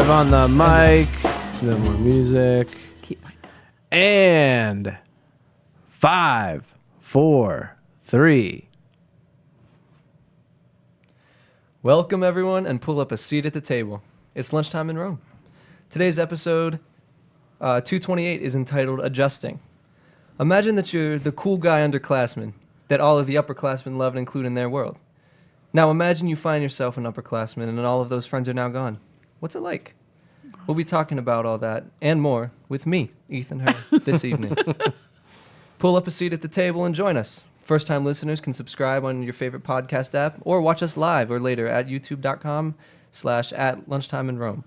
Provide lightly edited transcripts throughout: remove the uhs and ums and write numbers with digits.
Live on the mic. No more music. And 5, 4, 3. Welcome, everyone, and pull up a seat at the table. It's Lunchtime in Rome. Today's episode 228 is entitled Adjusting. Imagine that you're the cool guy underclassman that all of the upperclassmen love and include in their world. Now imagine you find yourself an upperclassman and all of those friends are now gone. What's it like? We'll be talking about all that and more with me, Ethan Herr, this evening. Pull up a seat at the table and join us. First-time listeners can subscribe on your favorite podcast app or watch us live or later at youtube.com/@lunchtimeinrome.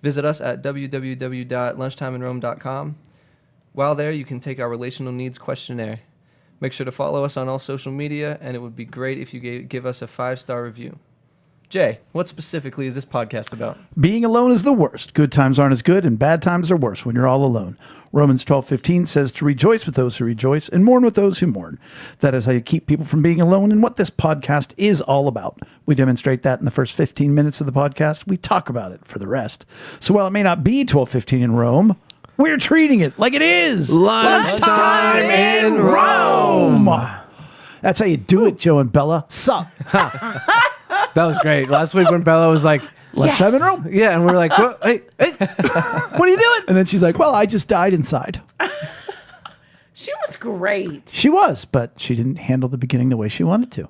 Visit us at www.lunchtimeinrome.com. While there, you can take our relational needs questionnaire. Make sure to follow us on all social media, and it would be great if you give us a 5-star review. Jay, what specifically is this podcast about? Being alone is the worst. Good times aren't as good, and bad times are worse when you're all alone. Romans 12:15 says to rejoice with those who rejoice and mourn with those who mourn. That is how you keep people from being alone and what this podcast is all about. We demonstrate that in the first 15 minutes of the podcast. We talk about it for the rest. So while it may not be 12:15 in Rome, we're treating it like it is. Lunchtime in Rome. That's how you do it, Joe and Bella. Sup? That was great. Last week when Bella was like, Lunchtime in Rome. yeah, and we were like, what? Hey, what are you doing? And then she's like, well, I just died inside. She was great. She was, but she didn't handle the beginning the way she wanted to.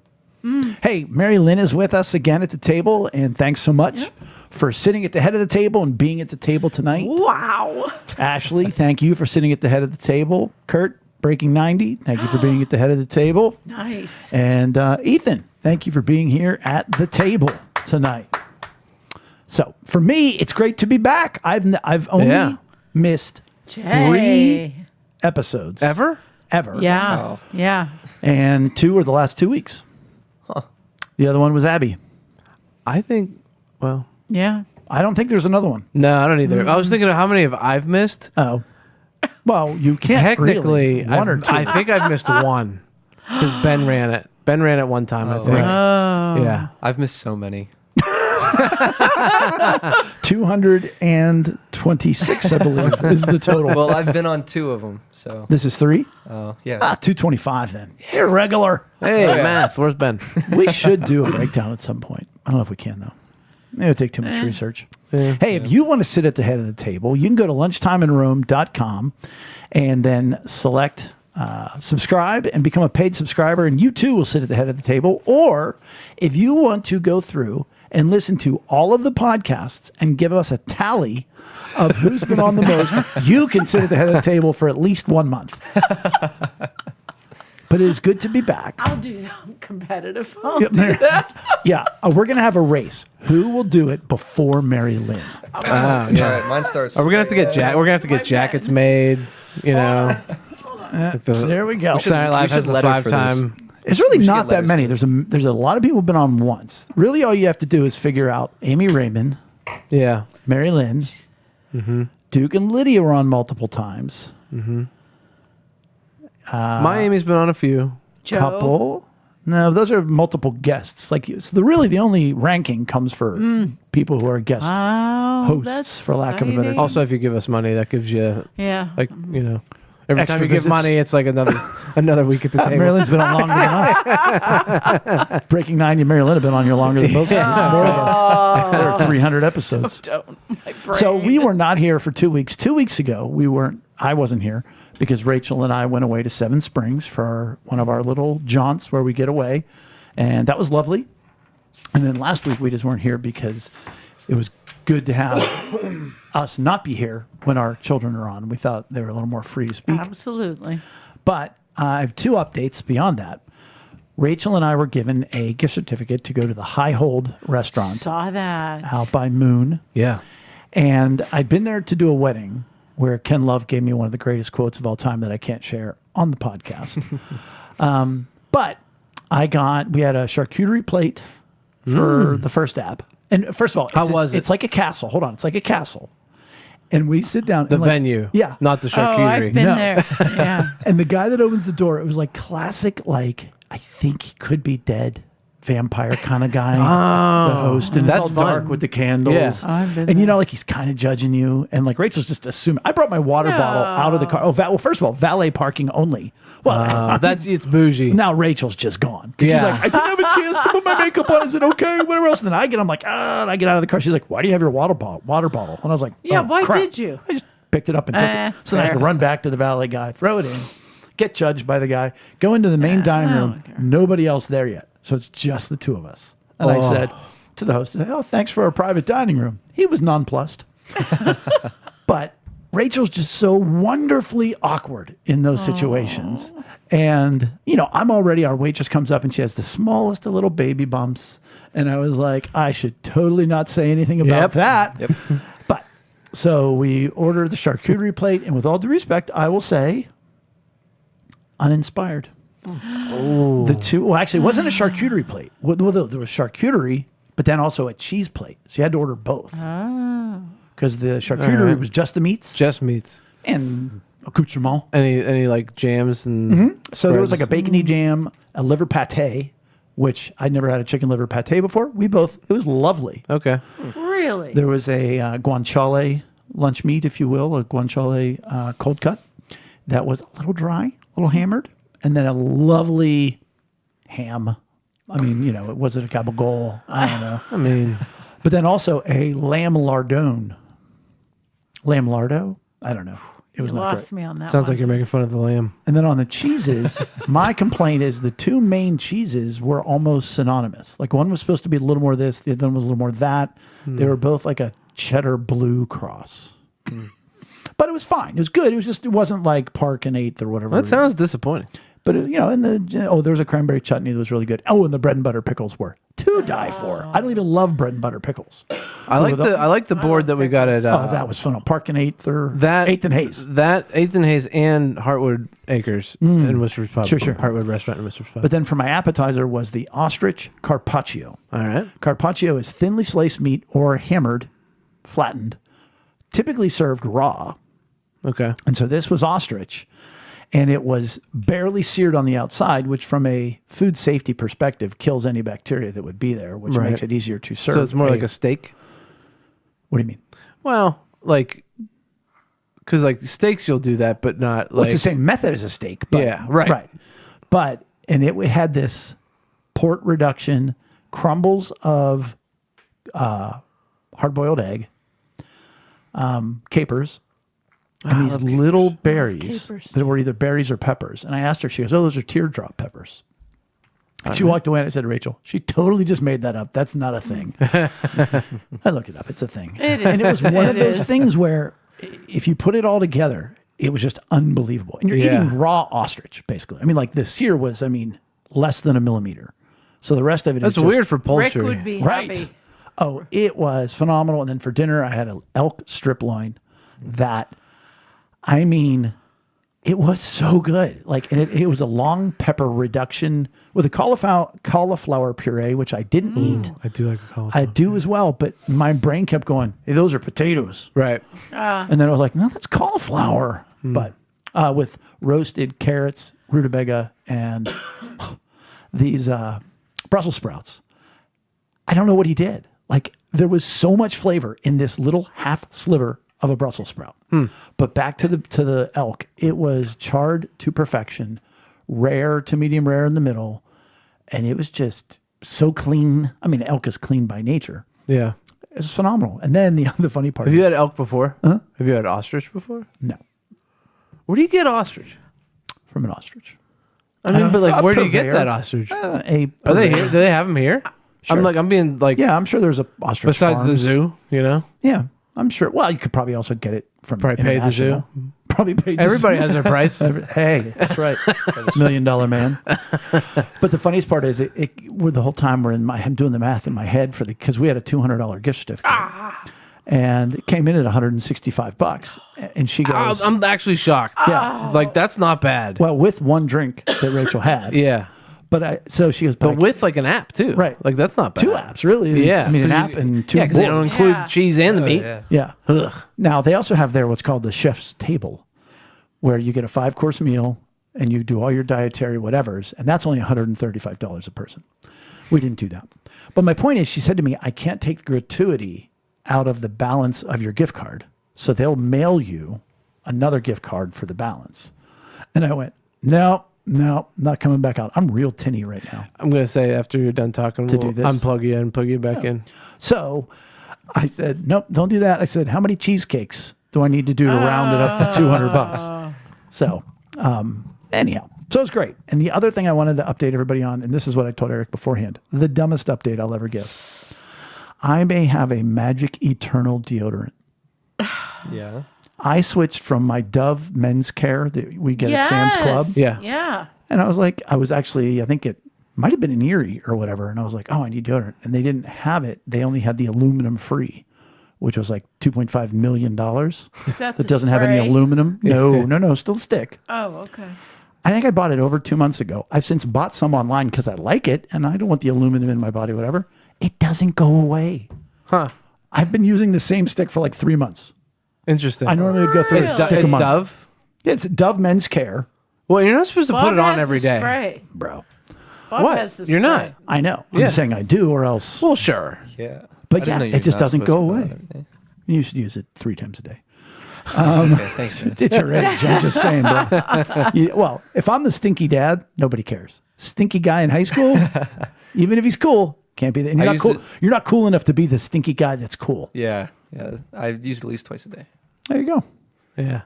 Hey, Mary Lynn is with us again at the table, and thanks so much for sitting at the head of the table and being at the table tonight. Wow. Ashley, thank you for sitting at the head of the table. Kurt, Breaking 90, thank you for being at the head of the table. Nice. And Ethan, thank you for being here at the table tonight. So for me, it's great to be back. I've only missed 3 episodes. Ever? Ever. Yeah. Wow. Yeah. And 2 are the last 2 weeks. The other one was Abby. I think, well, Yeah. I don't think there's another one. no, I don't either. I was thinking of how many have I've missed. Oh. Well, you can't Technically, really. One or two. I think I've missed one because Ben ran it. Ben ran it one time, I think. Oh. Yeah. I've missed so many. 226, I believe, is the total. Well, I've been on 2 of them, so This is 3? yeah. 225 then. Irregular. Hey, yeah. math. Where's Ben? We should do a breakdown at some point. I don't know if we can, though. It would take too much research. Yeah. Hey, if you want to sit at the head of the table, you can go to lunchtimeinrome.com and then select subscribe and become a paid subscriber, and you too will sit at the head of the table. Or if you want to go through and listen to all of the podcasts and give us a tally of who's been on the most, you can sit at the head of the table for at least 1 month. But it is good to be back. I'll do that. I'm competitive. I'll do that. Yeah, we're going to have a race. Who will do it before Mary Lynn? All right, mine starts. We're gonna have to get we're gonna have to get jackets made. You know, There we go. Saturday Night Live has the letter for 5-time. It's really should not get that letters many. for There's a lot of people who've been on once. Really, all you have to do is figure out Amy Raymond, Yeah. Mary Lynn, Duke and Lydia were on multiple times. My Amy's been on a few. Joe. Couple. No, those are multiple guests. Like, so the only ranking comes for people who are guest Oh, hosts, that's for lack of a better exciting. term. Also, if you give us money, that gives you Yeah. like every Extra time you visits. give money, it's like another week at the table. Mary Lynn's been on longer than us. Breaking 90 and Mary Lynn have been on here longer than both of us. More of us. There are 300 episodes. Don't. My So brain. we were not here for 2 weeks. 2 weeks ago, I wasn't here because Rachel and I went away to Seven Springs for one of our little jaunts where we get away. And that was lovely. And then last week we just weren't here because it was good to have us not be here when our children are on. We thought they were a little more free to speak. Absolutely. But I have 2 updates beyond that. Rachel and I were given a gift certificate to go to the High Hold restaurant Saw that. out by Moon. Yeah. And I'd been there to do a wedding where Ken Love gave me one of the greatest quotes of all time that I can't share on the podcast. But we had a charcuterie plate for the first app. And first of all, How was it? It's like a castle. Hold on. It's like a castle. And we sit down. The and like, venue. Yeah. Not the Oh, charcuterie. I've been No. there. Yeah. And the guy that opens the door, it was like classic, like, I think he could be dead vampire kind of guy, the Oh, host, and it's all that's fun. dark with the candles. Yeah. Oh, I've been And you there. know, like he's kind of judging you, and like Rachel's just assuming. I brought my water bottle out of the car. Oh, well, first of all, valet parking only. Well, It's bougie. now Rachel's just gone. 'Cause she's Yeah. like, I didn't have a chance to put my makeup on. I said, okay, whatever else. And then I'm like, and I get out of the car. She's like, why do you have your water bottle? And I was like, Yeah, oh, why crap. did you? I just picked it up and took it. So then I had to fair. run back to the valet guy, throw it in, get judged by the guy, go into the main dining I room. don't care. Nobody else there yet. So it's just the two of us. And I said to the host, oh, thanks for our private dining room. He was nonplussed. But Rachel's just so wonderfully awkward in those situations. And, you know, our waitress comes up and she has the smallest of little baby bumps. And I was like, I should totally not say anything about Yep. that. Yep. But so we ordered the charcuterie plate. And with all due respect, I will say, uninspired. Actually, it wasn't a charcuterie plate. Well, there was charcuterie, but then also a cheese plate. So you had to order both. Because the charcuterie was just the meats Just meats. and accoutrement. Any like jams and So there was like a spreads? bacony jam, a liver pate, which I'd never had a chicken liver pate before. It was lovely. Okay. Really? There was a guanciale lunch meat, if you will, a guanciale cold cut that was a little dry, a little hammered, and then a lovely ham. I mean, you know, it wasn't a gabagol. I don't know. I mean, But then also a lamb lardone. Lamb lardo? I don't know. It was You not lost great. me on that sounds one. like you're making fun of the lamb. And then on the cheeses, my complaint is the two main cheeses were almost synonymous. Like one was supposed to be a little more this, the other one was a little more that. They were both like a cheddar blue cross. But it was fine. It was good. It wasn't like Park and Eighth or whatever. That sounds disappointing. But you know, there was a cranberry chutney that was really good. Oh, and the bread and butter pickles were to die for. I don't even love bread and butter pickles. I like the board that we got at Oh, that was fun. Park and Eighth or that Eighth and Hayes. That Eighth and Hayes and Heartwood Acres in Worcester's Pub. Sure. Heartwood Restaurant in Worcester's Pub. But then for my appetizer was the ostrich carpaccio. All right. Carpaccio is thinly sliced meat or hammered, flattened, typically served raw. Okay. And so this was ostrich, and it was barely seared on the outside, which from a food safety perspective kills any bacteria that would be there, which Right. makes it easier to serve. So it's more like a steak. What do you mean? Well, like, because like steaks, you'll do that, but not Well, like it's the same method as a steak. But, Yeah, right. Right. But, and it had this port reduction, crumbles of hard-boiled egg, capers, and these little berries capers. that were either berries or peppers. And I asked her, she goes, oh, those are teardrop peppers. And she walked away and I said to Rachel, she totally just made that up. That's not a thing. I looked it up. It's a thing. It And it is. was one of It those is. things where if you put it all together, it was just unbelievable. And you're Yeah. eating raw ostrich, basically. I mean, like the sear was, less than a millimeter. So the rest of it That's is just, weird for Rick poultry. would be Right. happy. Oh, it was phenomenal. And then for dinner, I had an elk strip loin that, it was so good. Like, and it was a long pepper reduction with a cauliflower puree, which I didn't eat. I do like a cauliflower. I do as well, but my brain kept going, hey, those are potatoes. Right. And then I was like, no, that's cauliflower. But with roasted carrots, rutabaga, and these Brussels sprouts. I don't know what he did. Like, there was so much flavor in this little half sliver of a Brussels sprout. But back to the elk, it was charred to perfection, rare to medium rare in the middle, and it was just so clean. I mean, elk is clean by nature. Yeah. It was phenomenal. And then the funny part Have is, you had elk before? Have you had ostrich before? no, Where do you get ostrich? from an ostrich. I mean, but like, a where do you get purveyor. that ostrich? Are Are they here? Do they have them here? Sure. I'm being like, Yeah, I'm sure there's a ostrich besides the farms. zoo, you know? Yeah, I'm sure. Well, you could probably also get it from Probably pay the zoo. international. Probably pay the Everybody zoo. has their price. Hey, that's right. $1 million man. But the funniest part is, we're the whole time I'm doing the math in my head because we had a $200 gift certificate, and it came in at $165. And she goes, I'm actually shocked. yeah, Like, that's not bad. well, with one drink that Rachel had. Yeah. So she goes, But with like an app too. Right. Like, that's not bad. 2 apps, really. Yeah. I mean, an 'cause app you- and 2 Yeah, because they don't boards. include Yeah. the cheese and the meat. Yeah. Yeah. Ugh. Now, they also have there what's called the chef's table, where you get a 5-course meal and you do all your dietary whatevers, and that's only $135 a person. We didn't do that. But my point is, she said to me, I can't take the gratuity out of the balance of your gift card. So they'll mail you another gift card for the balance. And I went, no, not coming back out. I'm real tinny right now. I'm going to say after you're done talking, To we'll do this? unplug you and plug you back in. So I said, nope, don't do that. I said, how many cheesecakes do I need to do to round it up to $200? So anyhow, so it's great. And the other thing I wanted to update everybody on, and this is what I told Eric beforehand, the dumbest update I'll ever give. I may have a Magic Eternal deodorant. Yeah. I switched from my Dove men's care that we get at Sam's Club. Yeah. Yeah. And I was like, I think it might have been in Erie or whatever. And I was like, oh, I need deodorant. And they didn't have it. They only had the aluminum free, which was like $2.5 million. That doesn't have any aluminum. No, still a stick. Oh, okay. I think I bought it over 2 months ago. I've since bought some online because I like it and I don't want the aluminum in my body, whatever. It doesn't go away. Huh. I've been using the same stick for like 3 months. Interesting. I normally would go through a It's, stick a it's month. Dove? It's Dove Men's Care, Well, you're not supposed to Bob put it on has every the day. Spray. bro. Bob What? has the You're not. spray. I know. I'm Yeah. just saying I do, or else. Well, sure. Yeah. But I didn't yeah, know it you're just not doesn't supposed go to put it away. on every day. You should use it 3 times a day. Okay, thanks, man. It's your age. I'm just saying, bro. Well, if I'm the stinky dad, nobody cares. Stinky guy in high school, even if he's cool, can't be that. And I you're not used cool. to- You're not cool enough to be the stinky guy that's cool. Yeah. I use it at least twice a day. There you go. Yeah.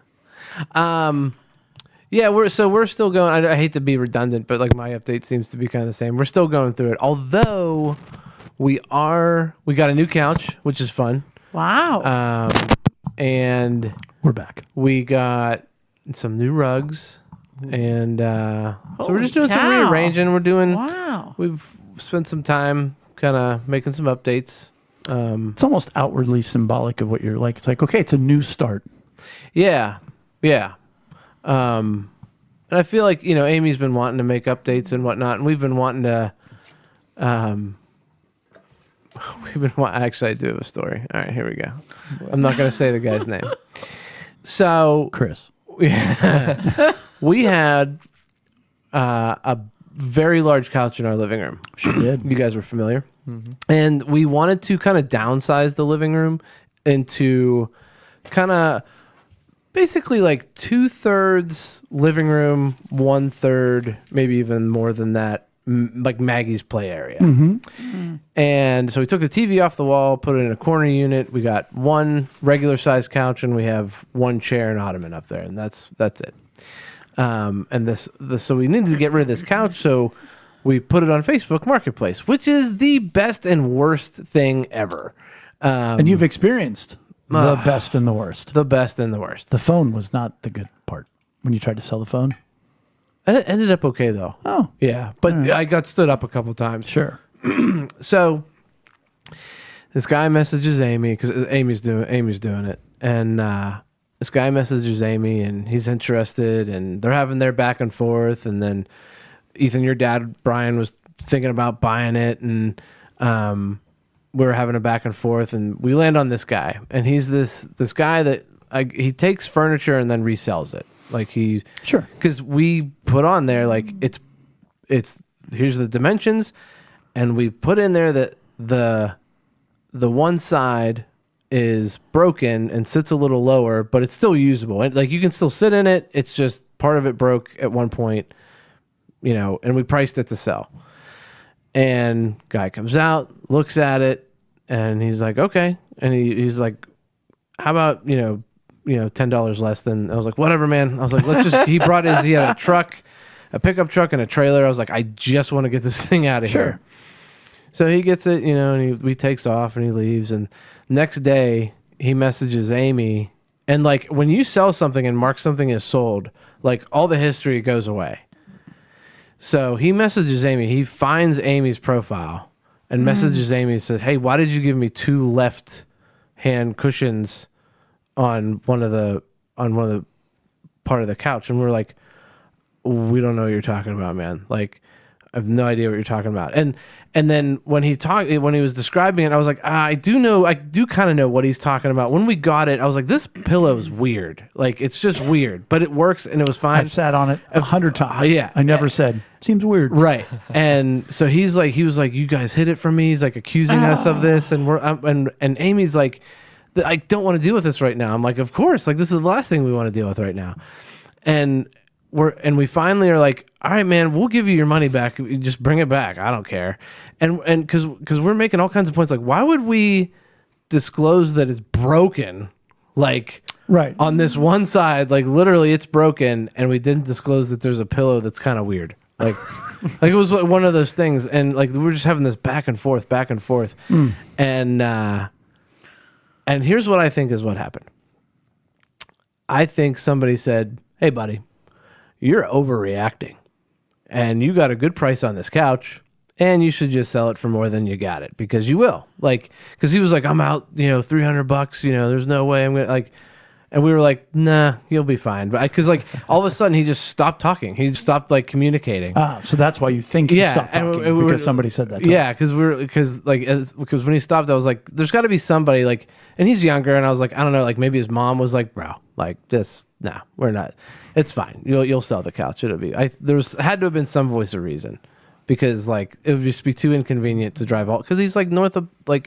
Yeah, we're still going. I hate to be redundant, but like my update seems to be kind of the same. We're still going through it. Although we got a new couch, which is fun. Wow. And We're back. we got some new rugs. And so we're just doing some cow. rearranging. Wow. We've spent some time kind of making some updates. It's almost outwardly symbolic of what you're like. It's like, okay, it's a new start. Yeah. And I feel like, Amy's been wanting to make updates and whatnot, and we've been wanting to, actually, I do have a story. All right, here we go. I'm not going to say the guy's name. So Chris. we had a very large couch in our living room. She did. You guys were familiar. And we wanted to kind of downsize the living room into kind of basically like 2/3 living room, 1/3, maybe even more than that, like Maggie's play area. And so we took the TV off the wall, put it in a corner unit. We got one regular sized couch, and we have one chair and ottoman up there, and that's it. And so we needed to get rid of this couch, so we put it on Facebook Marketplace, which is the best and worst thing ever. And you've experienced the best and the worst. The best and the worst. The phone was not the good part when you tried to sell the phone. It ended up okay though. Oh, Yeah, but I got stood up a couple times. sure. So this guy messages Amy because Amy's doing it, and this guy messages Amy, and he's interested, and they're having their back and forth, and then Ethan, your dad, Brian, was thinking about buying it, and we were having a back and forth, and we land on this guy, and he's this guy that he takes furniture and then resells it, like Sure. because we put on there like it's here's the dimensions, and we put in there that the one side is broken and sits a little lower, but it's still usable, and like you can still sit in it. It's just part of it broke at one point, and we priced it to sell. And guy comes out, looks at it, and he's like, okay. And he's like, how about, $10 less than, I was like, whatever, man. I was like, he had a truck, a pickup truck and a trailer. I was like, I just want to get this thing out of here. So he gets it, and he takes off and he leaves. And next day he messages Amy. And like when you sell something and mark something as sold, like all the history goes away. So he messages Amy. He finds Amy's profile and messages Amy and said, hey, why did you give me 2 left hand cushions on one of the part of the couch? And we're like, we don't know what you're talking about, man. Like, I have no idea what you're talking about. And then when he was describing it, I was like, I do kind of know what he's talking about. When we got it, I was like, this pillow's weird. Like, it's just weird, but it works and it was fine. I've sat on it 100 times. Yeah. I never said, seems weird. Right. And so he was like, you guys hid it from me. He's like accusing us of this. And and Amy's like, I don't want to deal with this right now. I'm like, of course, like this is the last thing we want to deal with right now. And we finally are like, all right, man, we'll give you your money back. You just bring it back. I don't care. And because we're making all kinds of points, like, why would we disclose that it's broken? Like, right on this one side, like literally it's broken, and we didn't disclose that there's a pillow that's kind of weird. Like, like it was like one of those things, and like we were just having this back and forth, and here's what I think is what happened. I think somebody said, "Hey, buddy, you're overreacting, and you got a good price on this couch, and you should just sell it for more than you got it, because you will." Like, because he was like, "I'm out, $300, there's no way I'm gonna like," and we were like, "Nah, you'll be fine." But because like all of a sudden he just stopped talking, he stopped like communicating. So that's why you think he stopped talking, because somebody said that to him. Yeah, because when he stopped, I was like, "There's got to be somebody like," and he's younger, and I was like, I don't know, like maybe his mom was like, "Bro, like this, nah, we're not. It's fine. You'll sell the couch. It'll be." Had to have been some voice of reason, because like it would just be too inconvenient to drive all, because he's like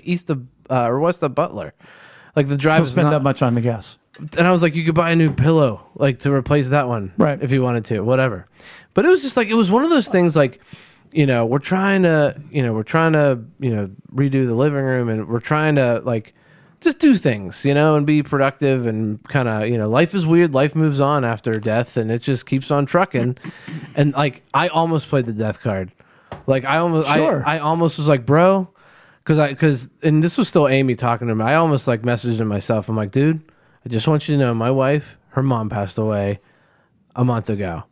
east of or west of Butler, like the drive. Don't spend that much on the gas. And I was like, you could buy a new pillow, like to replace that one, right? If you wanted to, whatever. But it was just like, it was one of those things, like, we're trying to redo the living room, and we're trying to like just do things, and be productive, and kind of, life is weird. Life moves on after death, and it just keeps on trucking. And like, I almost played the death card. Like I almost was like, bro, because and this was still Amy talking to me. I almost like messaged him myself. I'm like, dude, I just want you to know, my wife, her mom passed away a month ago.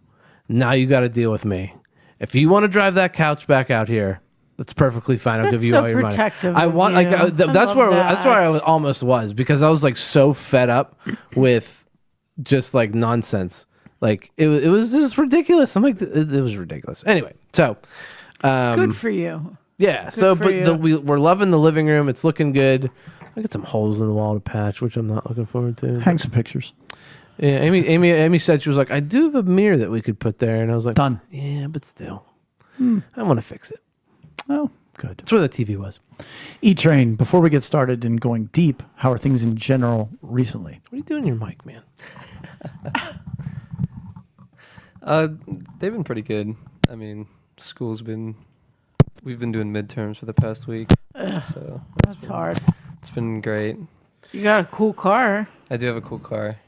Now you got to deal with me. If you want to drive that couch back out here, that's perfectly fine. I'll give you all your money. I want like that's where I almost was, because I was like so fed up with just like nonsense. Like it was just ridiculous. I'm like, it was ridiculous. Anyway, so good for you. Yeah. Good so, for but you. we're loving the living room. It's looking good. I got some holes in the wall to patch, which I'm not looking forward to. Hang some pictures. Yeah, Amy said, she was like, I do have a mirror that we could put there, and I was like, done. Yeah, but still, I want to fix it. Oh, good. That's where the TV was. E-Train, before we get started and going deep, how are things in general recently? What are you doing in your mic, man? They've been pretty good. I mean, we've been doing midterms for the past week. So that's hard. It's been great. You got a cool car. I do have a cool car.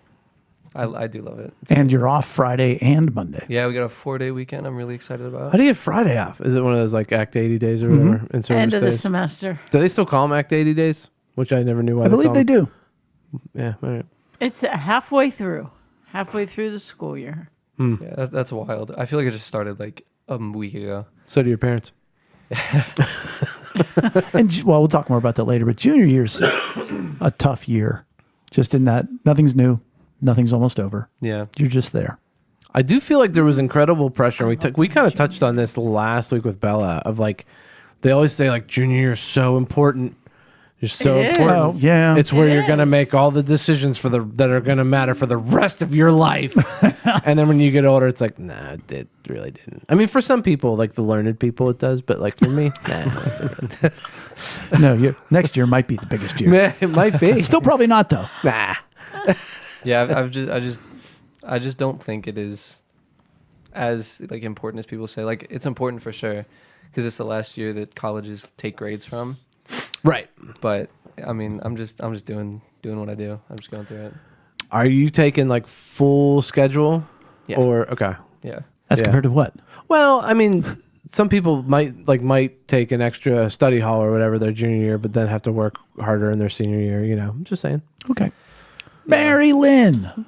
I do love it. And you're off Friday and Monday. Yeah, we got a 4-day weekend I'm really excited about. How do you get Friday off? Is it one of those like Act 80 days or whatever? In service End of the days? semester. Do they still call them Act 80 days? Which I never knew why I believe they do. Yeah, all right. It's halfway through the school year. Yeah, that's wild. I feel like it just started like a week ago. So do your parents. And we'll talk more about that later, but junior year's a tough year. Just in that nothing's new, nothing's almost over. Yeah. You're just there. I do feel like there was incredible pressure. We kind of touched on this last week with Bella, of like, they always say like junior year is so important. You're so It is. important. Oh, yeah. It's where It you're going to is. make all the decisions that are going to matter for the rest of your life. And then when you get older, it's like, nah, it really didn't. I mean, for some people, like the learned people, it does. But like for me, nah. No, next year might be the biggest year. Yeah, it might be. Still probably not, though. Nah. Yeah, I just don't think it is as like important as people say. Like, it's important for sure, because it's the last year that colleges take grades from. Right. But I mean, I'm just doing what I do. I'm just going through it. Are you taking like full schedule? Yeah. Or okay. Yeah. As compared to what? Well, I mean, some people might take an extra study hall or whatever their junior year, but then have to work harder in their senior year. I'm just saying. Okay. Mary Lynn,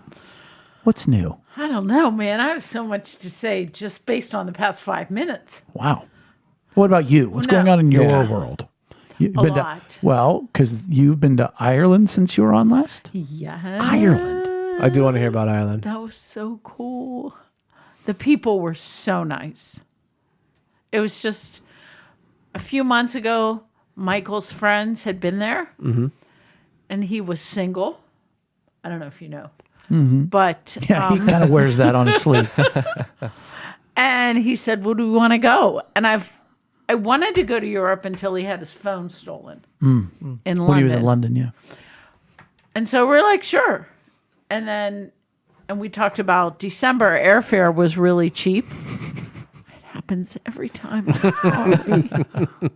what's new? I don't know, man. I have so much to say just based on the past 5 minutes. Wow. What about you? What's No. going on in your Yeah. world? You've A been lot. because you've been to Ireland since you were on last? Yeah. Ireland. I do want to hear about Ireland. That was so cool. The people were so nice. It was just a few months ago, Michael's friends had been there, and he was single. I don't know if you know. But Yeah, he kind of wears that on his sleeve. and he said, "Well, do we want to go?" And I wanted to go to Europe until he had his phone stolen in London. When he was in London, yeah. And so we're like, sure. And we talked about December. Airfare was really cheap. It happens every time. I'm sorry.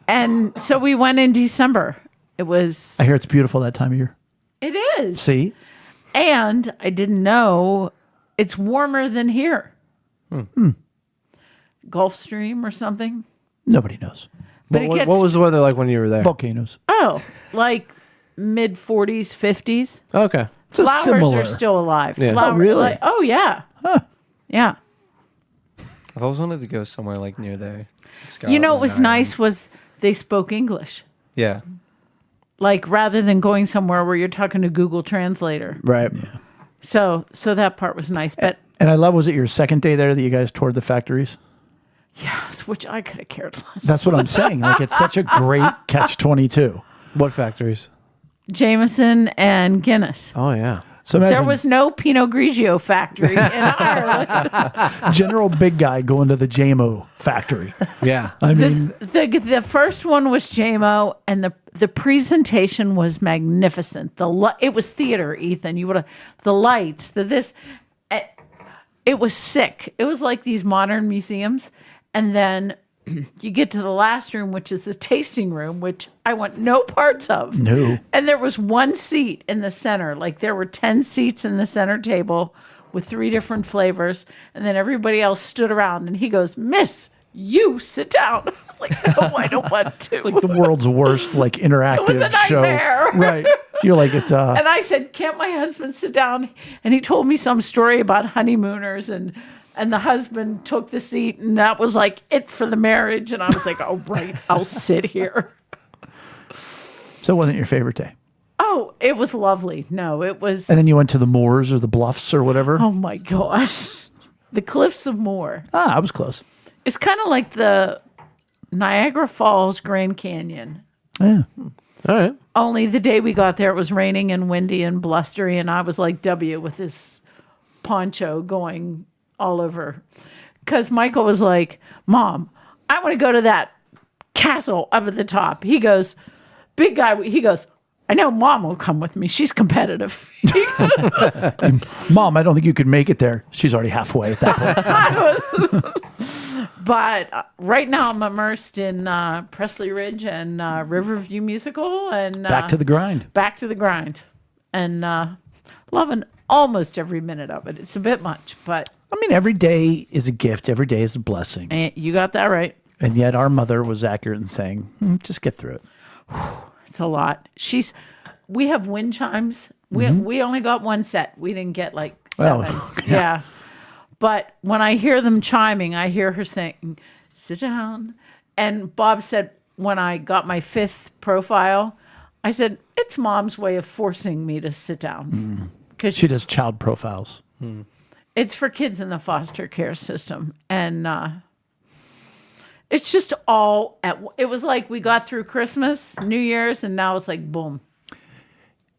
And so we went in December. It was. I hear it's beautiful that time of year. It is. See? And I didn't know it's warmer than here. Gulf Stream or something. Nobody knows. But it gets, What was the weather like when you were there? Volcanoes. like mid 40s, 50s. Okay. So Flowers similar. are still alive. Yeah. Oh, really? Yeah. Yeah. I've always wanted to go somewhere like near there. Like You know what was Scotland, nice Ireland. was they spoke English. Yeah. Like rather than going somewhere where you're talking to Google Translator. Right. So that part was nice. But And I love, was it your second day there that you guys toured the factories? yes, which I could have cared less. That's what I'm saying. Like, it's such a great catch-22. What factories? Jameson and Guinness. Oh yeah. So imagine There was no Pinot Grigio factory in Ireland. General Big Guy going to the JMO factory. Yeah. I mean, The first one was JMO, and the presentation was magnificent. It was theater, Ethan. You would have the lights, it was sick. It was like these modern museums, and then you get to the last room, which is the tasting room, which I want no parts of. No. And there was one seat in the center. Like there were 10 seats in the center table with 3 different flavors. And then everybody else stood around. And he goes, "Miss, you sit down." I was like, "No, I don't want to." it's like the world's worst, like, interactive It was a show. nightmare. Right. You're like, it's, And I said, "Can't my husband sit down?" And he told me some story about honeymooners and the husband took the seat, and that was like it for the marriage. And I was like, "Oh, right, I'll sit here." so it wasn't your favorite day. Oh, it was lovely. No, it was. And then you went to the moors or the bluffs or whatever. Oh my gosh, the Cliffs of Moher. I was close. It's kind of like the Niagara Falls Grand Canyon. Yeah. All right. Only the day we got there, it was raining and windy and blustery, and I was like W with this poncho going all over. Because Michael was like, "Mom, I want to go to that castle up at the top." He goes, "Big guy," he goes, "I know Mom will come with me. She's competitive." Mom, I don't think you could make it there. She's already halfway at that point. But right now I'm immersed in Presley Ridge and Riverview Musical and Back to the grind. Back to the grind, and loving almost every minute of it. It's a bit much, but I mean, every day is a gift. Every day is a blessing. you got that right. And yet our mother was accurate in saying, just get through it. It's a lot. We have wind chimes. We only got one set. We didn't get like 7. Oh, yeah. But when I hear them chiming, I hear her saying, "Sit down." And Bob said when I got my 5th profile, I said, "It's Mom's way of forcing me to sit down." Because She does child profiles. it's for kids in the foster care system. And it's just all it was like we got through Christmas, New Year's, and now it's like boom.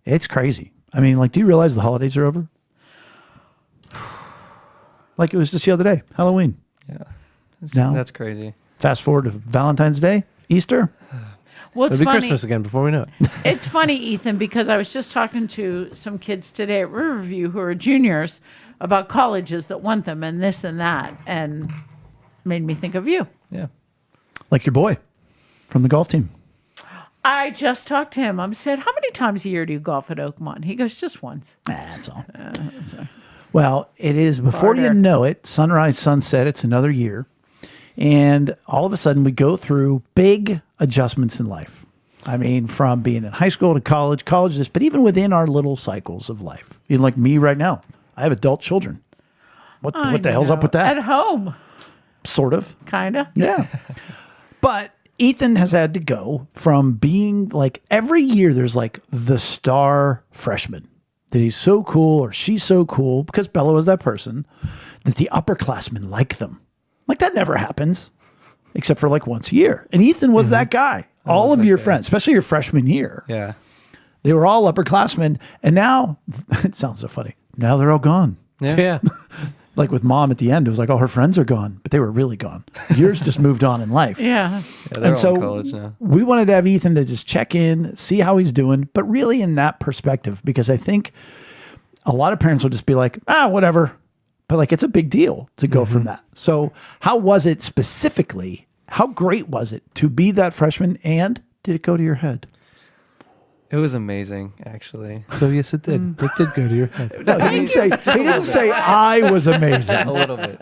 It's crazy. I mean, like, do you realize the holidays are over? Like it was just the other day, Halloween. Yeah. Now, That's crazy. fast forward to Valentine's Day, Easter. Well, it's It'll be funny. Christmas again before we know it. It's funny, Ethan, because I was just talking to some kids today at Riverview who are juniors about colleges that want them and this and that, and made me think of you. Yeah. Like your boy from the golf team. I just talked to him. I said, "How many times a year do you golf at Oakmont?" He goes, "Just once." That's all. Well, it is, before you Harder. know it, sunrise, sunset, it's another year. And all of a sudden we go through big adjustments in life. I mean, from being in high school to college this, but even within our little cycles of life. Even like me right now, I have adult children. What the hell's up with that? At home, Sort of. kind of. Yeah. But Ethan has had to go from being like, every year there's like the star freshman that he's so cool or she's so cool, because Bella was that person, that the upperclassmen like them. Like, that never happens except for like once a year. And Ethan was that guy. All of your friends, especially your freshman year, Yeah. they were all upperclassmen. And now, it sounds so funny. Now they're all gone. Yeah. Like with mom at the end, it was like, oh, her friends are gone, but they were really gone. Yours just moved on in life. Yeah. Yeah, they're And all so in college now. we wanted to have Ethan to just check in, see how he's doing, but really in that perspective, because I think a lot of parents will just be like, whatever. But like, it's a big deal to go from that. So how was it specifically? How great was it to be that freshman? And did it go to your head? It was amazing, actually. So yes, it did. It did go to your head. No, he didn't say I was amazing. A little bit.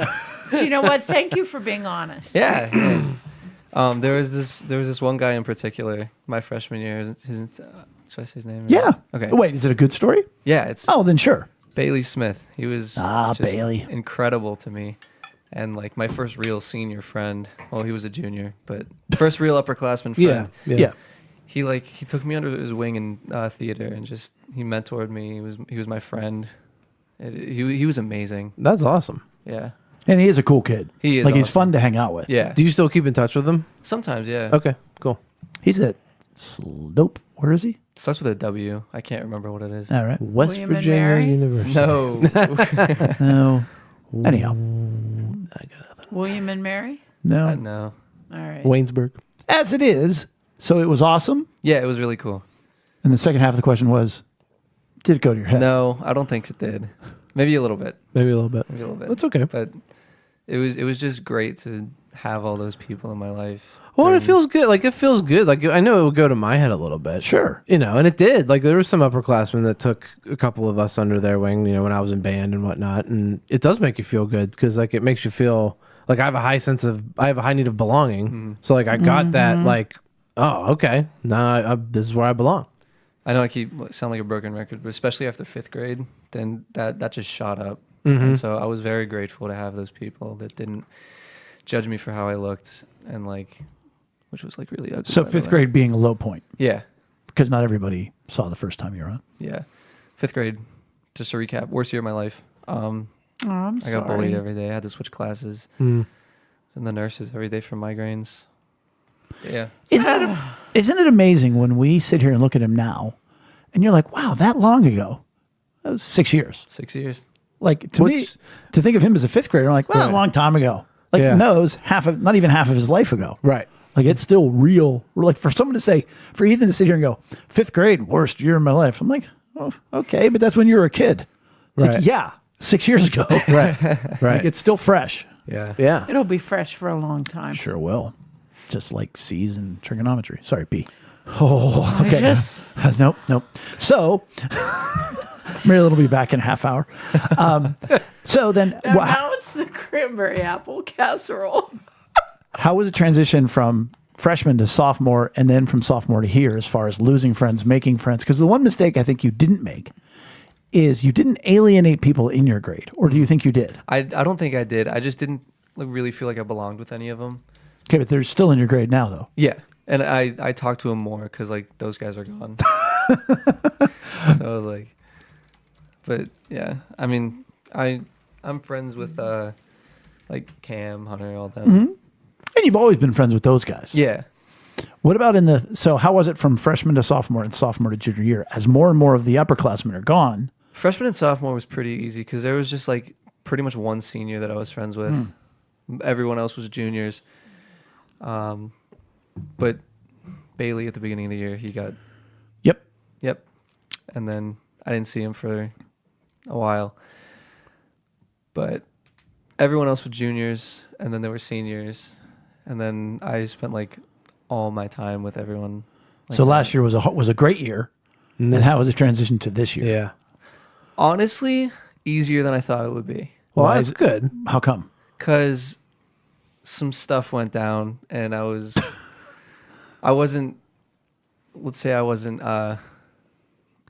Do you know what? Thank you for being honest. Yeah. There was this one guy in particular, my freshman year. Should I say his name? Yeah. Okay. Wait, is it a good story? Yeah, it's Oh, then sure. Bailey Smith. He was just Bailey. incredible to me. And like my first real senior friend. Well, he was a junior, but first real upperclassman friend. Yeah. He took me under his wing in theater and just he mentored me. He was my friend. He was amazing. That's awesome. Yeah. And he is a cool kid. He is like he's awesome. fun to hang out with. Yeah. Do you still keep in touch with them? Sometimes, yeah. Okay, cool. He's at Slope. Where is he? Starts with a W. I can't remember what it is. All right. West William and Virginia Mary? University. No. No. Anyhow. William and Mary? No. No. All right. Waynesburg. As it is. So it was awesome. Yeah, it was really cool. And the second half of the question was, did it go to your head? No, I don't think it did. Maybe a little bit. Maybe a little bit. Maybe a little bit. That's okay. But it was just great to have all those people in my life. Well, it during- feels good. Like, it feels good. Like, I know it would go to my head a little bit. Sure. You know, and it did. Like, there were some upperclassmen that took a couple of us under their wing, you know, when I was in band and whatnot. And it does make you feel good because, like, it makes you feel like I have a high need of belonging. So, like, I got that, like, oh, okay. Now this is where I belong. I know I sound like a broken record, but especially after 5th grade, then that just shot up. And so I was very grateful to have those people that didn't judge me for how I looked and like, which was like really ugly. So by the fifth way. grade being a low point Yeah. because not everybody saw the first time you were on. Yeah. 5th grade, just to recap, worst year of my life. Oh, I'm I sorry. got bullied every day. I had to switch classes. Mm. And the nurses every day for migraines. Yeah. Isn't it amazing when we sit here and look at him now and you're like, wow, that long ago? That was 6 years. 6 years. Like to me, to think of him as a fifth grader, I'm like, well, Right. a long time ago. Like, Yeah. no, it was not even half of his life ago. Right. Like, it's still real. Like, for someone to say, for Ethan to sit here and go, 5th grade, worst year of my life. I'm like, oh, okay, but that's when you were a kid. Like, Right. yeah, 6 years ago. Right. Like, Right. it's still fresh. Yeah. Yeah. It'll be fresh for a long time. Sure will. Just like C's and trigonometry. Sorry, B. Oh, okay. Nope. So, Mary will be back in a half hour. So then, And now it's the cranberry apple casserole. how was the transition from freshman to sophomore and then from sophomore to here as far as losing friends, making friends? Because the one mistake I think you didn't make is you didn't alienate people in your grade. Or do you think you did? I don't think I did. I just didn't really feel like I belonged with any of them. Okay, but they're still in your grade now, though. Yeah. And I talked to them more because like those guys are gone. So I was like, but yeah, I mean, I'm friends with like Cam, Hunter, all them. And you've always been friends with those guys. Yeah. What about so how was it from freshman to sophomore and sophomore to junior year? As more and more of the upperclassmen are gone. Freshman and sophomore was pretty easy because there was just like pretty much one senior that I was friends with. Everyone else was juniors. But Bailey at the beginning of the year, he got, Yep. and then I didn't see him for a while. But everyone else was juniors, and then there were seniors, and then I spent like all my time with everyone. Like So that. last year was a great year. And how was the transition to this year? Yeah. Honestly, easier than I thought it would be. Well, Why that's is it- good. How come? Because some stuff went down, and I wasn't.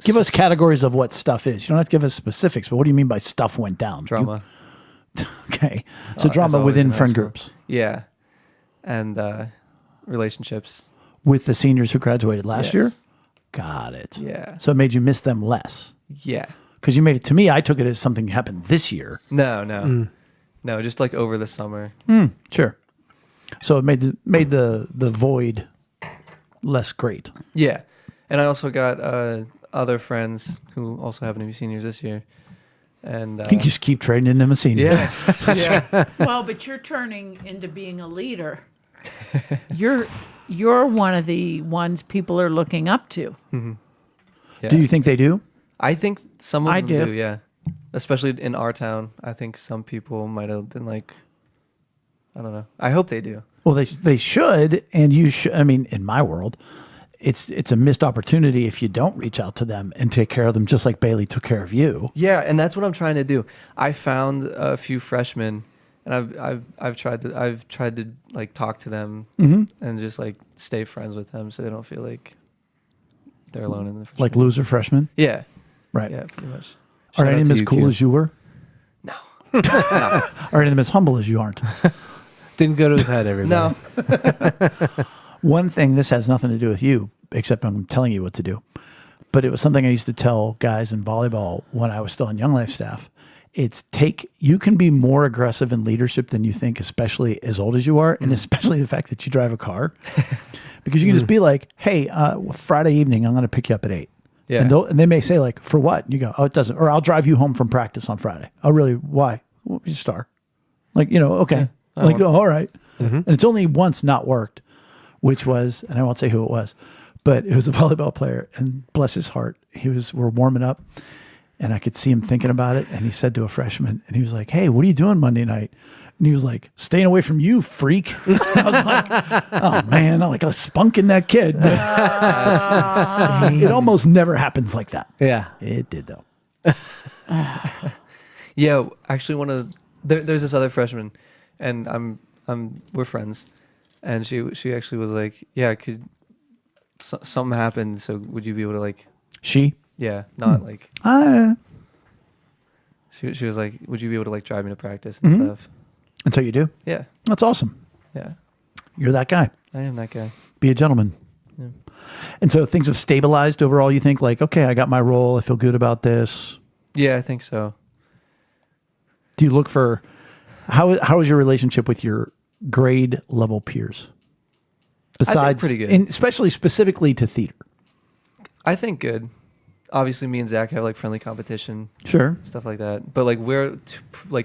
Give us categories of what stuff is. You don't have to give us specifics, but what do you mean by stuff went down? drama. Okay. So As drama always within in high friend school. groups Yeah, and relationships. with the seniors who graduated last Yes. year? Got it. Yeah, So it made you miss them less. yeah. Because you made it to me, I took it as something happened this year. No. No, just like over the summer. Sure. So it made the void less great. Yeah. And I also got other friends who also happen to be seniors this year. And You just keep trading in them a senior. yeah. Yeah. Well, but you're turning into being a leader. You're one of the ones people are looking up to. Yeah. Do you think they do? I think some of I them do. yeah. Especially in our town. I think some people might have been like, I don't know. I hope they do. Well, they should, and you should. I mean, in my world, it's a missed opportunity if you don't reach out to them and take care of them, just like Bailey took care of you. Yeah, and that's what I'm trying to do. I found a few freshmen, and I've tried to like talk to them and just like stay friends with them, so they don't feel like they're alone in the freshman. Like loser freshmen, Yeah, right? yeah, pretty much. Are Shout any out of to them as you, cool Q. as you were? No. Are any of them as humble as you aren't? Didn't go to his head, everybody. No. One thing, this has nothing to do with you, except I'm telling you what to do. But it was something I used to tell guys in volleyball when I was still on Young Life staff. You can be more aggressive in leadership than you think, especially as old as you are, and especially the fact that you drive a car. Because you can just be like, hey, Friday evening, I'm going to pick you up at 8. Yeah. And they may say like, for what? And you go, oh, it doesn't. Or I'll drive you home from practice on Friday. Oh, really? Why? Well, you star. Like, okay. Like, oh, all right. And it's only once not worked, which was, and I won't say who it was, but it was a volleyball player, and bless his heart, we're warming up, and I could see him thinking about it, and he said to a freshman, and he was like, hey, what are you doing Monday night? And he was like, staying away from you, freak. And I was like, oh, man, I'm like a spunk in that kid. It almost never happens like that. Yeah. It did, though. Yeah, actually, there's this other freshman, and we're friends, and she actually was like, yeah, something happened, so would you be able to like, She? yeah, not like, she was like, would you be able to like drive me to practice and stuff? And so you do? Yeah, That's awesome. yeah, You're that guy. I am that guy. Be a gentleman. Yeah. And so things have stabilized overall. You think like, okay, I got my role. I feel good about this. Yeah, I think so. Do you look for how is your relationship with your grade level peers? Besides, pretty good. Especially specifically to theater. I think good. Obviously, me and Zach have like friendly competition, Sure. stuff like that. But like we're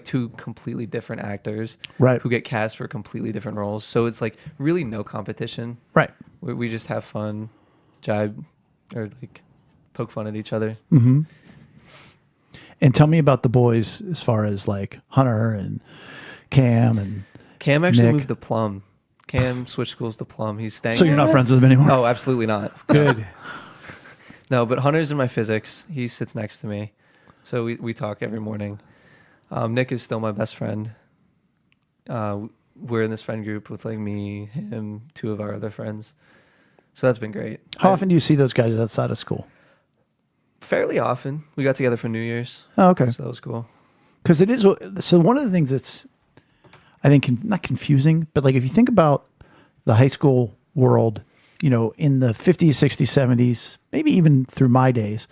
two completely different actors, Right. Who get cast for completely different roles. So it's like really no competition. Right. We just have fun, jibe, or like poke fun at each other. Mm-hmm. And tell me about the boys as far as like Hunter and Cam and. Cam actually Nick. moved to Plum. Cam switched schools to Plum. He's staying. So you're not friends with them anymore? Oh, absolutely not. Good. No, but Hunter's in my physics. He sits next to me, so we talk every morning. Nick is still my best friend. We're in this friend group with like me, him, two of our other friends. So that's been great. How often do you see those guys outside of school? Fairly often. We got together for New Year's, Oh, okay. so that was cool. Because it is so. One of the things that's, I think, not confusing, but like if you think about the high school world, in the 50s, 60s, 70s, maybe even through my days,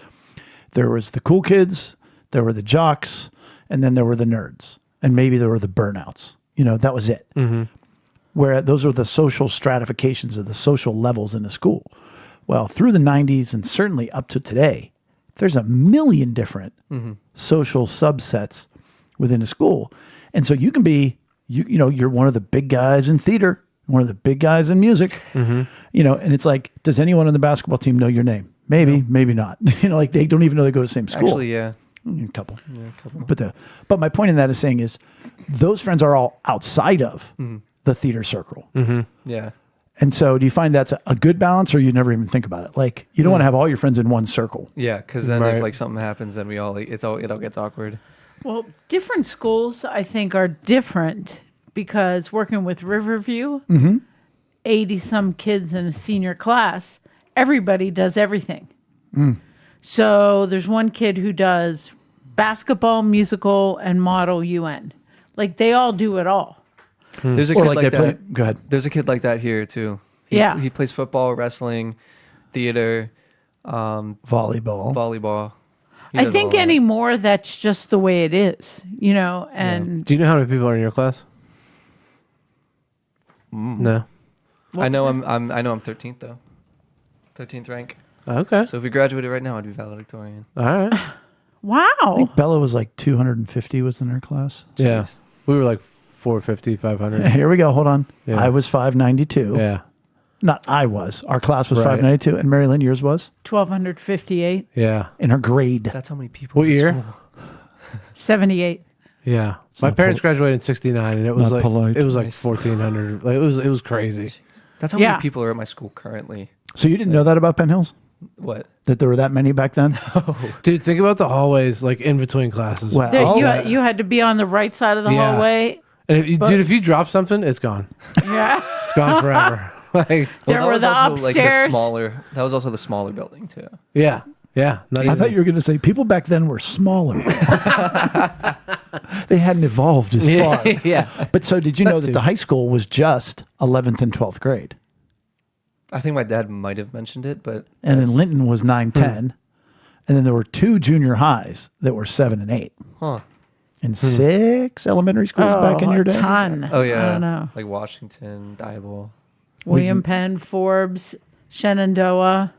there was the cool kids, there were the jocks, and then there were the nerds, and maybe there were the burnouts. That was it. Mm-hmm. Where those were the social stratifications of the social levels in a school. Well, through the 90s and certainly up to today, there's a million different social subsets within a school. And so you can be, you're one of the big guys in theater, one of the big guys in music, and it's like, does anyone on the basketball team know your name? Maybe, maybe not. Like they don't even know they go to the same school. Actually, yeah. A couple. Yeah, a couple. But my point in that is saying is those friends are all outside of the theater circle. Yeah. And so do you find that's a good balance, or you never even think about it? Like you don't want to have all your friends in one circle. Yeah, because then Right. if like something happens, then we all like it all gets awkward. Well, different schools, I think, are different because working with Riverview, 80 some kids in a senior class, everybody does everything. So there's one kid who does basketball, musical, and model UN. Like they all do it all. There's a Or kid like like they play. that. Go ahead. There's a kid like that here too. Yeah. He plays football, wrestling, theater, Volleyball. volleyball. He I does think all that. anymore that's just the way it is, and Do you know how many people are in your class? No. I know I'm 13th though. 13th rank. Okay. So if we graduated right now, I'd be valedictorian. All right. I wow. think Bella was like 250 was in her class. Yeah. Jeez. We were like 450, 500. Here we go. Hold on. Yeah. I was 592. Yeah. Not I was. Our class was Right. 592. And Mary Lynn, yours was 1,258, Yeah. in her grade. That's how many people. What in year? school. 78. Yeah. My not parents graduated in 69 and it was not like polite. it was like Nice. 1400. Like it was crazy. That's how Yeah. many people are at my school currently. So you didn't know that about Penn Hills? What? That there were that many back then? Dude, think about the hallways like in between classes. Well, You had to be on the right side of the Yeah. hallway. And if you drop something, it's gone. Yeah. It's gone forever. Like There that were was the also, like, upstairs. that was also the smaller building too. yeah. Yeah. Not I even- thought you were going to say people back then were smaller. They hadn't evolved as far. yeah. But so did you know that the high school was just 11th and 12th grade? I think my dad might have mentioned it, but And then Linton was 9, 10. And then there were 2 junior highs that were 7 and 8. huh? And 6 elementary schools back in your a day. ton. Oh yeah, I don't know. like Washington, Diboll. William Penn, Forbes, Shenandoah.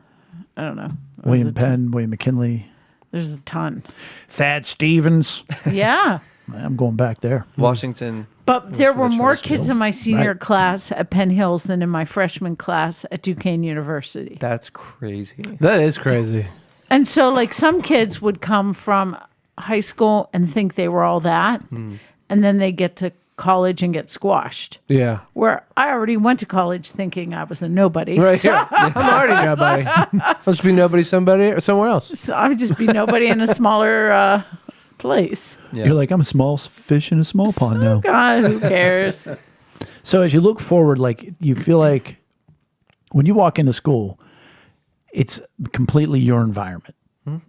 I don't know. William Penn, William McKinley, There's a ton. Thad Stevens. Yeah. I'm going back there. Washington. But there were more Richmond kids still. in my senior Right. class at Penn Hills than in my freshman class at Duquesne University. That's crazy. That is crazy. And so, like, some kids would come from high school and think they were all that, and then they get to college and get squashed. Yeah. Where I already went to college thinking I was a nobody. Right So, here. I'm already nobody. I'll just be nobody somebody or somewhere else. so I would just be nobody in a smaller place. Yeah. You're like, I'm a small fish in a small pond now. God, who cares? So as you look forward, like you feel like when you walk into school, it's completely your environment. You know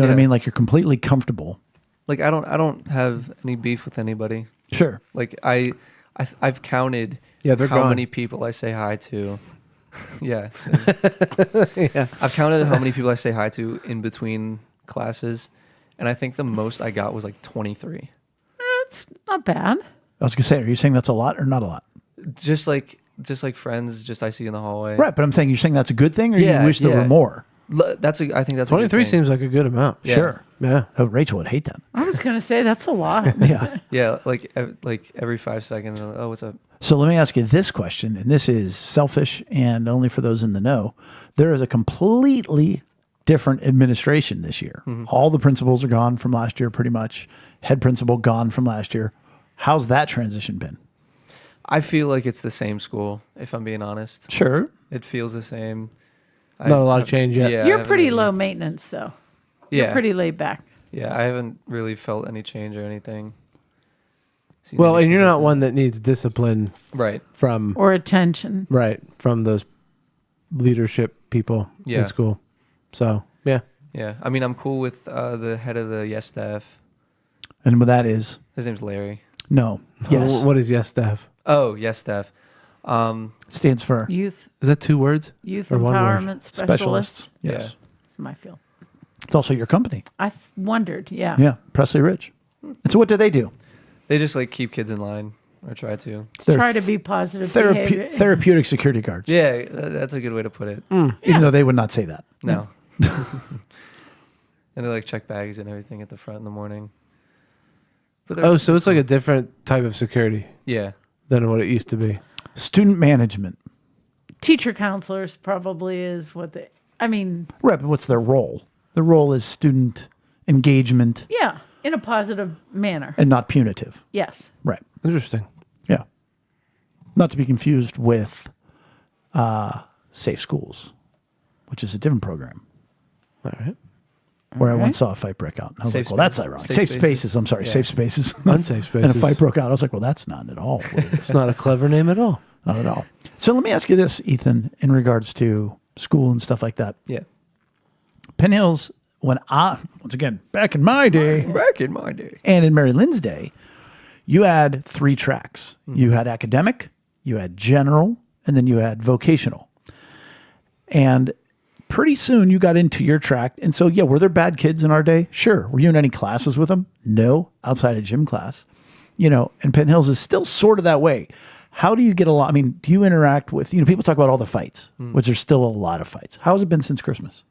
what I Yeah. mean? Like you're completely comfortable. Like I don't have any beef with anybody. Sure. Like I've counted Yeah, they're how gone. many people I say hi to. Yeah. Yeah. I've counted how many people I say hi to in between classes, and I think the most I got was like 23. It's not bad. I was gonna say, are you saying that's a lot or not a lot? Just like friends just I see in the hallway. Right, but I'm saying you're saying that's a good thing, or Yeah, you wish there yeah. were more. I think that's a good 23 thing. seems like a good amount. Yeah. Sure. Yeah. Oh, Rachel would hate that. I was going to say that's a lot. Yeah. Yeah, like every 5 seconds. Oh, what's up? So let me ask you this question, and this is selfish and only for those in the know. There is a completely different administration this year. All the principals are gone from last year, pretty much. Head principal gone from last year. How's that transition been? I feel like it's the same school. If I'm being honest, Sure. it feels the same. Not a lot of change yet. Yeah, I You're haven't pretty really- low maintenance, though. Yeah, You're pretty laid back. Yeah, I haven't really felt any change or anything. Seen Well, any and you're change not like one that needs discipline that. Right. from Or attention. from those leadership people Yeah. in school. So, yeah. Yeah. I mean, I'm cool with the head of the Yes staff. And what that is, His name's Larry. no. Yes. What is yes staff? Oh, Yes staff. Stands for Youth Is that 2 words? youth Or one word. empowerment specialists. specialists. Yes. It's my field. It's also your company. I wondered, yeah. Yeah. Presley Rich. And so what do they do? They just like keep kids in line or try to. They're Try to be positive behavior. therapeutic security guards. Yeah, that's a good way to put it. Even though they would not say that. No. And they like check bags and everything at the front in the morning. But they're- Oh, so it's like a different type of security yeah. than what it used to be. Student management. Teacher counselors probably is what they, I mean, Right, but what's their role? The role is student engagement yeah, in a positive manner. and not punitive. Yes. Right. Interesting. Yeah. Not to be confused with Safe Schools, which is a different program All right. where I Okay. once saw a fight break out. And I was Safe like, well, that's Spaces. ironic. Safe Safe Spaces. Spaces. I'm sorry, Yeah. Safe Spaces. Unsafe And a spaces. fight broke out. I was like, well, that's not at all what it is. It's not a clever name at all. Not at all. So let me ask you this, Ethan, in regards to school and stuff like that. Yeah. Penn Hills, once again, back in my day, Back in my day. and in Mary Lynn's day, you had 3 tracks. You had academic, you had general, and then you had vocational. And pretty soon you got into your track. And so, yeah, were there bad kids in our day? Sure. Were you in any classes with them? No, outside of gym class. And Penn Hills is still sort of that way. How do you get along? I mean, do you interact with, people talk about all the fights, which there's still a lot of fights. How has it been since Christmas?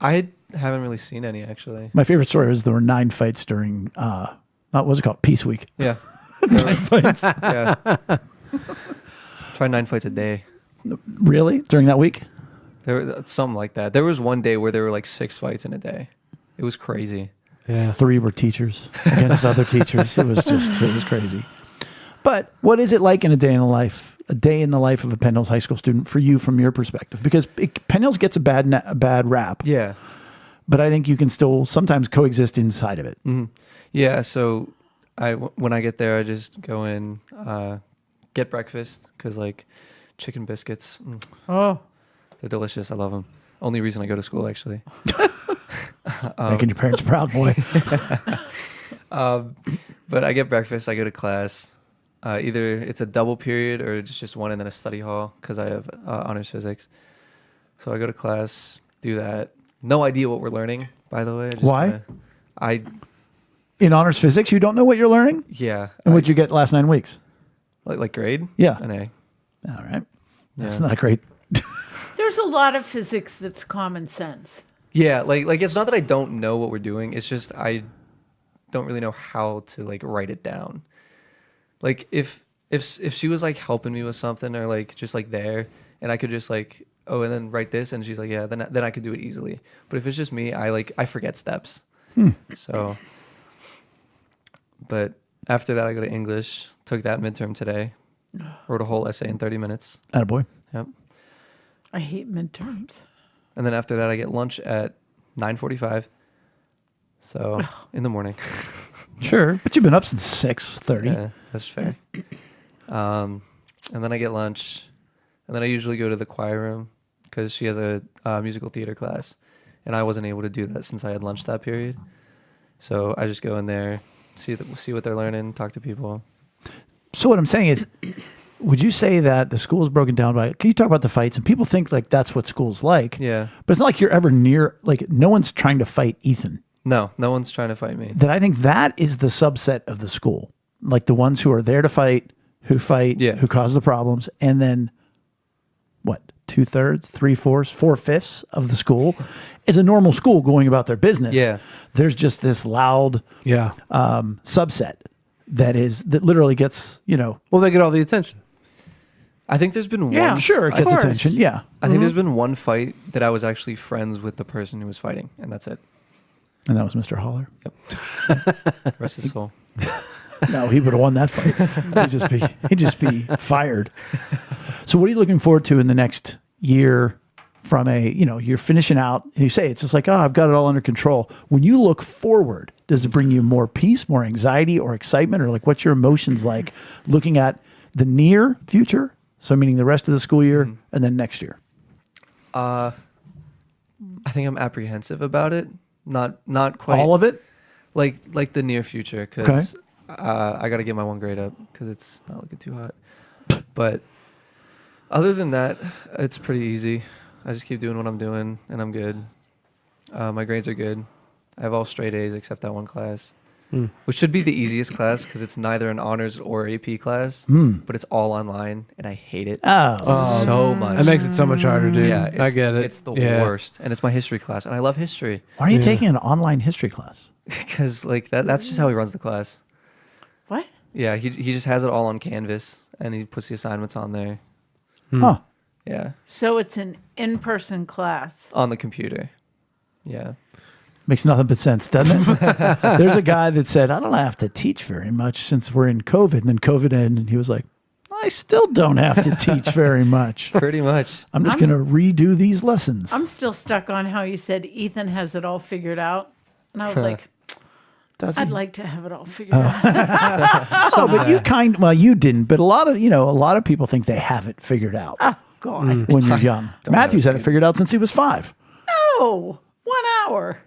I haven't really seen any, actually. My favorite story was there were 9 fights during, what was it called? Peace Week. Yeah. 9 fights. Yeah. Try 9 fights a day. Really? During that week? There was something like that. There was one day where there were like 6 fights in a day. It was crazy. Yeah. 3 were teachers against other teachers. It was crazy. But what is it like in a day in the life of a Penn Hills High School student for you from your perspective? Because Penn Hills gets a bad rap. Yeah. But I think you can still sometimes coexist inside of it. Mm-hmm. Yeah. So when I get there, I just go in, get breakfast because like chicken biscuits. Oh, They're delicious. I love them. Only reason I go to school, actually. Making your parents proud, boy. But I get breakfast. I go to class. Either it's a double period or it's just one and then a study hall because I have honors physics. So I go to class, do that. No idea what we're learning, by the way. Why? I In honors physics, you don't know what you're learning? yeah. And what'd you get last 9 weeks? Like grade? Yeah. An A. All right. That's Yeah. not great. there's a lot of physics that's common sense. Yeah, like it's not that I don't know what we're doing. It's just I don't really know how to like write it down. Like if she was like helping me with something or like just like there and I could just like and then write this and she's like yeah then I could do it easily. But if it's just me, I forget steps. So but after that I go to English, took that midterm today. Wrote a whole essay in 30 minutes. Attaboy. Yep. I hate midterms. And then after that I get lunch at 9:45. So in the morning. Sure. But you've been up since 6:30. Yeah, that's fair. And then I get lunch, and then I usually go to the choir room because she has a musical theater class, and I wasn't able to do that since I had lunch that period. So I just go in there, see what they're learning, talk to people. So what I'm saying is, would you say that the school is broken down by, can you talk about the fights? And people think like that's what school's like. Yeah. But it's not like you're ever near, like no one's trying to fight Ethan. No one's trying to fight me. That I think that is the subset of the school. Like the ones who are there to fight, Yeah. who cause the problems. And then what, 2/3, 3/4, 4/5 of the school is a normal school going about their business. Yeah. There's just this loud subset that literally gets, Well, they get all the attention. I think there's been Yeah. one. sure, it Of gets course. attention. Yeah. I think there's been one fight that I was actually friends with the person who was fighting, and that's it. And that was Mr. Holler. Rest his soul. No, he would have won that fight. He'd just be fired. So what are you looking forward to in the next year from you're finishing out and you say, it's just like, oh, I've got it all under control. When you look forward, does it bring you more peace, more anxiety or excitement, or like what's your emotions like looking at the near future? So meaning the rest of the school year and then next year. I think I'm apprehensive about it. Not quite All of it? like the near future because I got to get my 1 grade up because it's not looking too hot. But other than that, it's pretty easy. I just keep doing what I'm doing and I'm good. My grades are good. I have all straight A's except that one class, which should be the easiest class because it's neither an honors or AP class, but it's all online and I hate it so much. That makes it so much harder, dude. Yeah, I get it. It's the worst, and it's my history class, and I love history Why are you taking an online history class? because like that's just how he runs the class. What? Yeah, he just has it all on Canvas, and he puts the assignments on there. Huh. Yeah, So it's an in-person class. on the computer. Yeah, Makes nothing but sense, doesn't it? There's a guy that said, I don't have to teach very much since we're in COVID. And then COVID ended, and he was like, I still don't have to teach very much. pretty much. I'm just going to redo these lessons. I'm still stuck on how you said Ethan has it all figured out. And I was like, I'd like to have it all figured out. Oh, but you didn't. But a lot of people think they have it figured out Oh, God. when you're young. Matthew's had it figured out since he was 5. No. 1 hour.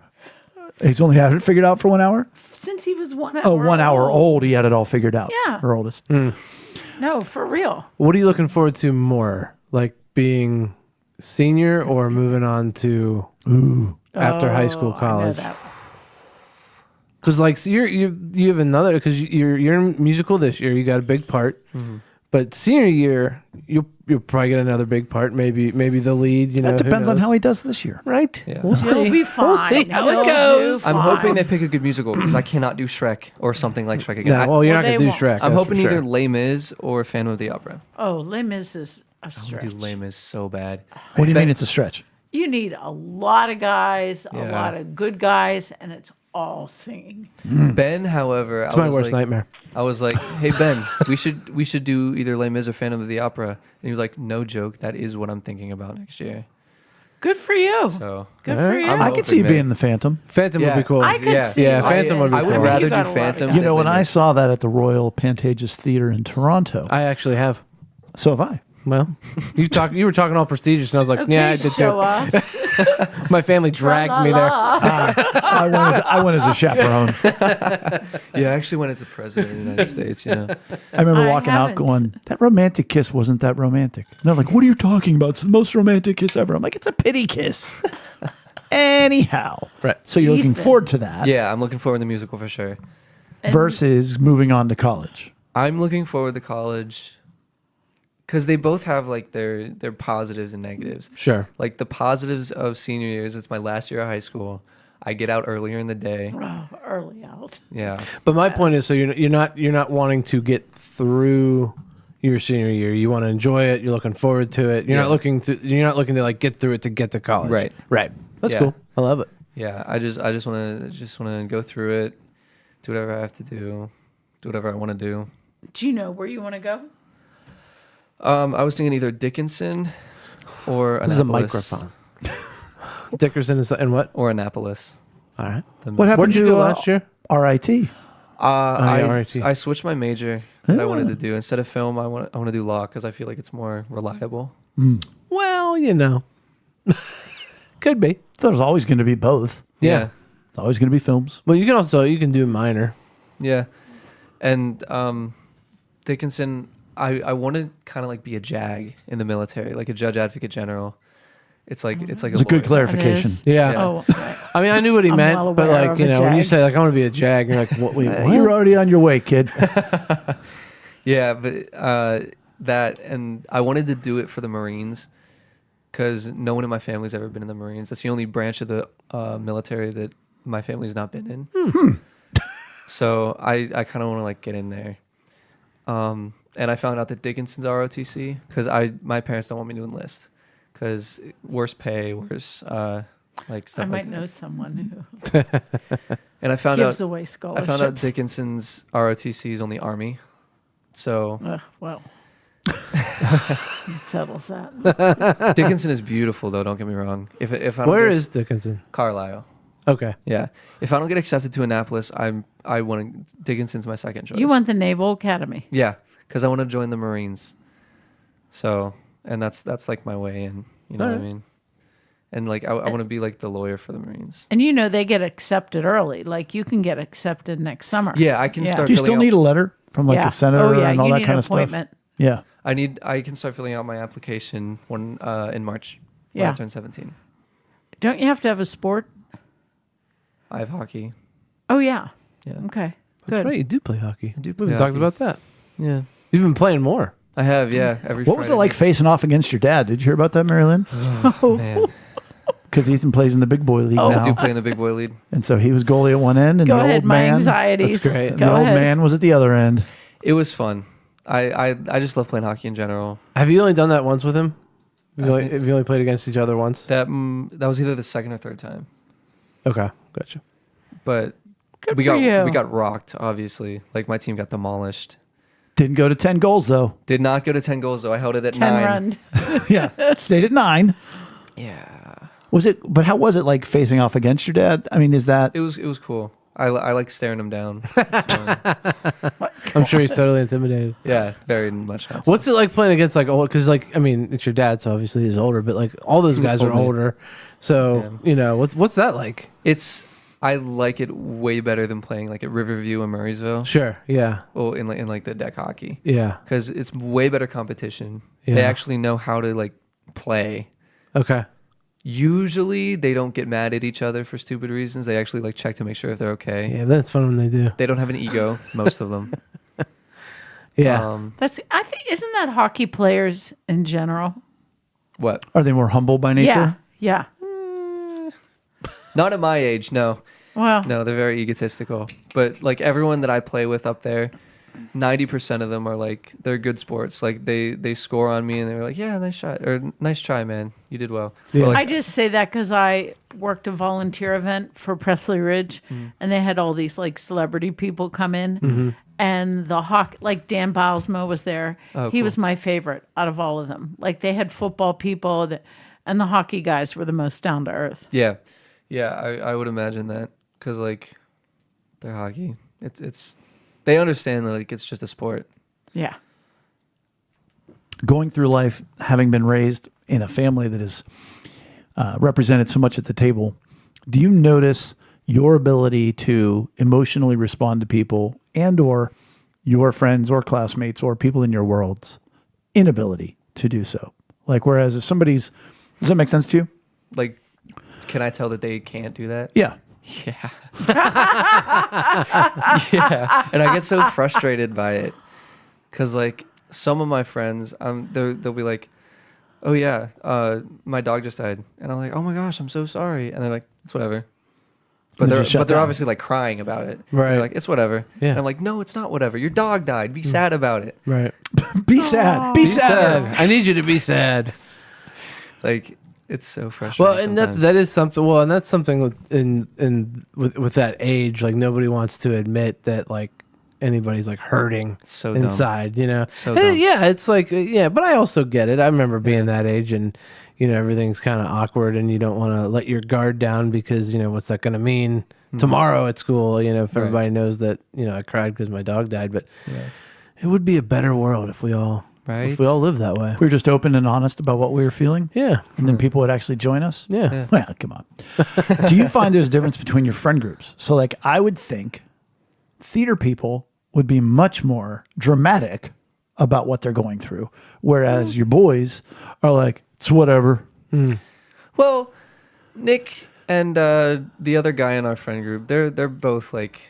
He's only had it figured out for 1 hour? Since he was 1 hour. Oh, 1 hour old, he had it all figured out. Yeah. Our oldest. No, for real. What are you looking forward to more? Like being senior or moving on to after high school, I know college. that. Because like so you have another because you're in musical this year. You got a big part, but senior year you'll probably get another big part. Maybe the lead. You know, That depends on how he does this year. Right. Yeah. We'll see. He'll be fine. We'll see how He'll it goes. do I'm fine. hoping they pick a good musical because I cannot do Shrek or something like Shrek again. No, well, you're Well, not gonna they do won't. Shrek. I'm that's hoping for either sure. Les Mis or Phantom of the Opera. Oh, Les Mis is a I stretch. want to do Les Mis so bad. What do you mean it's a stretch? You need a lot of guys, a Yeah. lot of good guys, and it's all singing. Ben, however, It's my worst nightmare. I was like, "Hey Ben, we should do either Les Mis or Phantom of the Opera." And he was like, "No joke, that is what I'm thinking about next year." Good for you. So Good All for right. you. I'm I could see you hoping, being the Phantom. Phantom Yeah. would be cool. I could Yeah. see. Yeah, it. Phantom would be I would cool. rather You do got a lot of Phantom. guys. You know, when I Miss. saw that at the Royal Pantages Theater in Toronto, I actually have. so have I. Well, you were talking all prestigious, and I was like, Okay, yeah, I did show too. off. My family dragged me there. I went as a chaperone. Yeah, I actually went as the president of the United States. You know, I remember I walking out haven't. going, that romantic kiss wasn't that romantic. And they're like, what are you talking about? It's the most romantic kiss ever. I'm like, it's a pity kiss. Anyhow. Right. So you're looking Ethan. forward to that yeah, I'm looking forward to the musical for sure. versus moving on to college. I'm looking forward to college because they both have like their positives and negatives. Sure. Like the positives of senior years, it's my last year of high school. I get out earlier in the day. Oh, early out. Yeah. But my point is, so you're not wanting to get through your senior year. You want to enjoy it. You're looking forward to it. You're Yeah. not looking to like get through it to get to college. Right. Right. That's Yeah. cool. I love it. Yeah. I just want to go through it, do whatever I have to do whatever I want to do. Do you know where you want to go? I was thinking either Dickinson or This is a Annapolis. microphone. Dickerson is and what? Or Annapolis. All right. What happened Where'd you to go last year? RIT? yeah, RIT. I switched my major that I wanted to do. Instead of film, I want to do law because I feel like it's more reliable. Well, you know, could be. There's always going to be both. Yeah. It's always going to be films. Well, you can do minor. Yeah. And Dickinson, I want to kind of like be a JAG in the military, like a judge advocate general. It's like It's a good lawyer. clarification. Is. Yeah. Yeah. Oh, right. I mean, I knew what he I'm meant, well but aware like, of you a know, when you jag. say like I want to be a jag, you're like, what? Wait, what? You're already on your way, kid. Yeah, but that, and I wanted to do it for the Marines because no one in my family's ever been in the Marines. That's the only branch of the military that my family's not been in. So I kind of want to like get in there. And I found out that Dickinson's ROTC because my parents don't want me to enlist because worse pay, worse like stuff I might like that. know someone who And I found gives out away I scholarships. found out Dickinson's ROTC is only Army. So Well, it settles that. Dickinson is beautiful though. Don't get me wrong. If I don't Where get is Dickinson? Carlisle? Okay. Yeah. If I don't get accepted to Annapolis, I want to, Dickinson's my second choice. You want the Naval Academy. Yeah, because I want to join the Marines. So, and that's like my way in. You know what I Alright. mean? And like I want to be like the lawyer for the Marines. And you know they get accepted early. Like you can get accepted next summer. Yeah, I can Yeah. start. Do you still filling need out, a letter from like yeah. the senator Oh, yeah. and all you that need kind an of appointment. stuff? Yeah. I can start filling out my application when in March when Yeah. I turn 17. Don't you have to have a sport? I have hockey. Oh yeah. Yeah. Okay. That's Good. right. You do play hockey. do We've play been talking hockey. about that. Yeah. You've been playing more. I have. Yeah. Every. What was it Friday like facing off against your dad? Did you hear about that, Marilyn? night. Man, Because Ethan plays in the big boy league Oh. I now. do play in the big boy league. And so he was goalie at one end and Go the ahead. old My man, anxieties. That's great. and Go the old ahead. man was at the other end. It was fun. I just love playing hockey in general. Have you only done that once with him? Have you, I only, think- have you only played against each other once? That was either the second or third time. Okay. Gotcha. But Good we for you. got rocked. Obviously, like my team got demolished. Didn't go to 10 goals, though. Did not go to 10 goals though. I held it at 10 9. run. Yeah. Stayed at 9. Yeah, But how was it like facing off against your dad? I mean, is that. it was cool. I like staring him down. So, I'm sure he's totally intimidated. yeah, very much. Not What's it like playing against like old? Because like I mean, it's your dad, so obviously he's older. But like all those guys are Older. older. So you know what's that like? I like it way better than playing like at Riverview and Murraysville. Sure. Yeah. Oh, in like the deck hockey Yeah. because it's way better competition. Yeah. They actually know how to like play, Okay. Usually they don't get mad at each other for stupid reasons. They actually like check to make sure if they're okay. Yeah, that's fun when they do. They don't have an ego, most of them. Yeah. I think isn't that hockey players in general? What? Are they more humble by nature? Yeah. Not at my age, no. Well, No, they're very egotistical. But like everyone that I play with up there, 90% of them are like they're good sports. Like they score on me and they're like, yeah, nice shot or nice try, man. You did well. Yeah. Or, like, I just say that because I worked a volunteer event for Presley Ridge, and they had all these like celebrity people come in, and the hockey, like Dan Bilesmo was there. Oh, he cool. was my favorite out of all of them. Like they had football people, and the hockey guys were the most down to earth. yeah, I would imagine that because like they're hockey. It's they understand that like it's just a sport. Yeah. Going through life, having been raised in a family that is represented so much at the table, do you notice your ability to emotionally respond to people and or your friends or classmates or people in your world's inability to do so? Like, whereas if does that make sense to you? Like, can I tell that they can't do that? Yeah. Yeah. Yeah. And I get so frustrated by it because like some of my friends, they'll be like, oh yeah, my dog just died. And I'm like, oh my gosh, I'm so sorry. And they're like, it's whatever. But They they're just shut they're down. obviously like crying about it. Right. They're like, it's whatever. Yeah. And I'm like, no, it's not whatever. Your dog died. Be sad about it. Right. Be sad. Be sad. I need you to be sad. Like it's so frustrating. Well, and sometimes. that is something. Well, and that's something with that age. Like nobody wants to admit that like anybody's like hurting So dumb. inside. You know. So And dumb. yeah, it's like yeah, but I also get it. I remember being that age, and you know everything's kind of awkward, and you don't want to let your guard down because you know what's that going to mean tomorrow at school. You know, if Right. everybody knows that you know I cried because my dog died, but Yeah. it would be a better world if we all Right. lived that way. If we were just open and honest about what we were feeling, Yeah. and then people would actually join us. Yeah. Yeah. Well, come on. Do you find there's a difference between your friend groups? So, like, I would think theater people would be much more dramatic about what they're going through, whereas your boys are like, it's whatever. Well, Nick and the other guy in our friend group, they're both like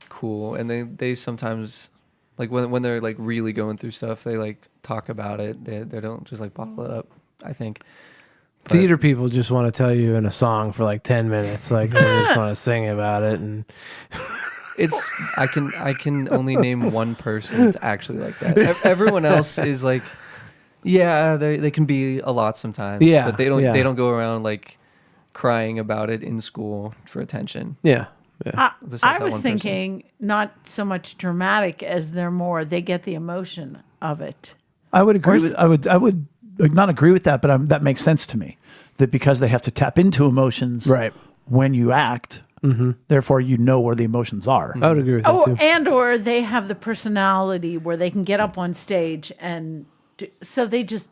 cool, and they sometimes like when they're like really going through stuff, they like talk about it. They don't just like bottle it up. I think. But- Theater people just want to tell you in a song for like 10 minutes. Like they just want to sing about it. And It's I can only name one person that's actually like that. Everyone else is like, yeah, they can be a lot sometimes. Yeah, but they don't yeah. they don't go around like crying about it in school for attention. yeah. Yeah. Besides I that was one person. thinking not so much dramatic as they get the emotion of it. I would agree with. I would not agree with that, but that makes sense to me. That because they have to tap into emotions, Right. when you act, therefore you know where the emotions are. I would agree with that Oh, too. and or they have the personality where they can get up on stage and so they just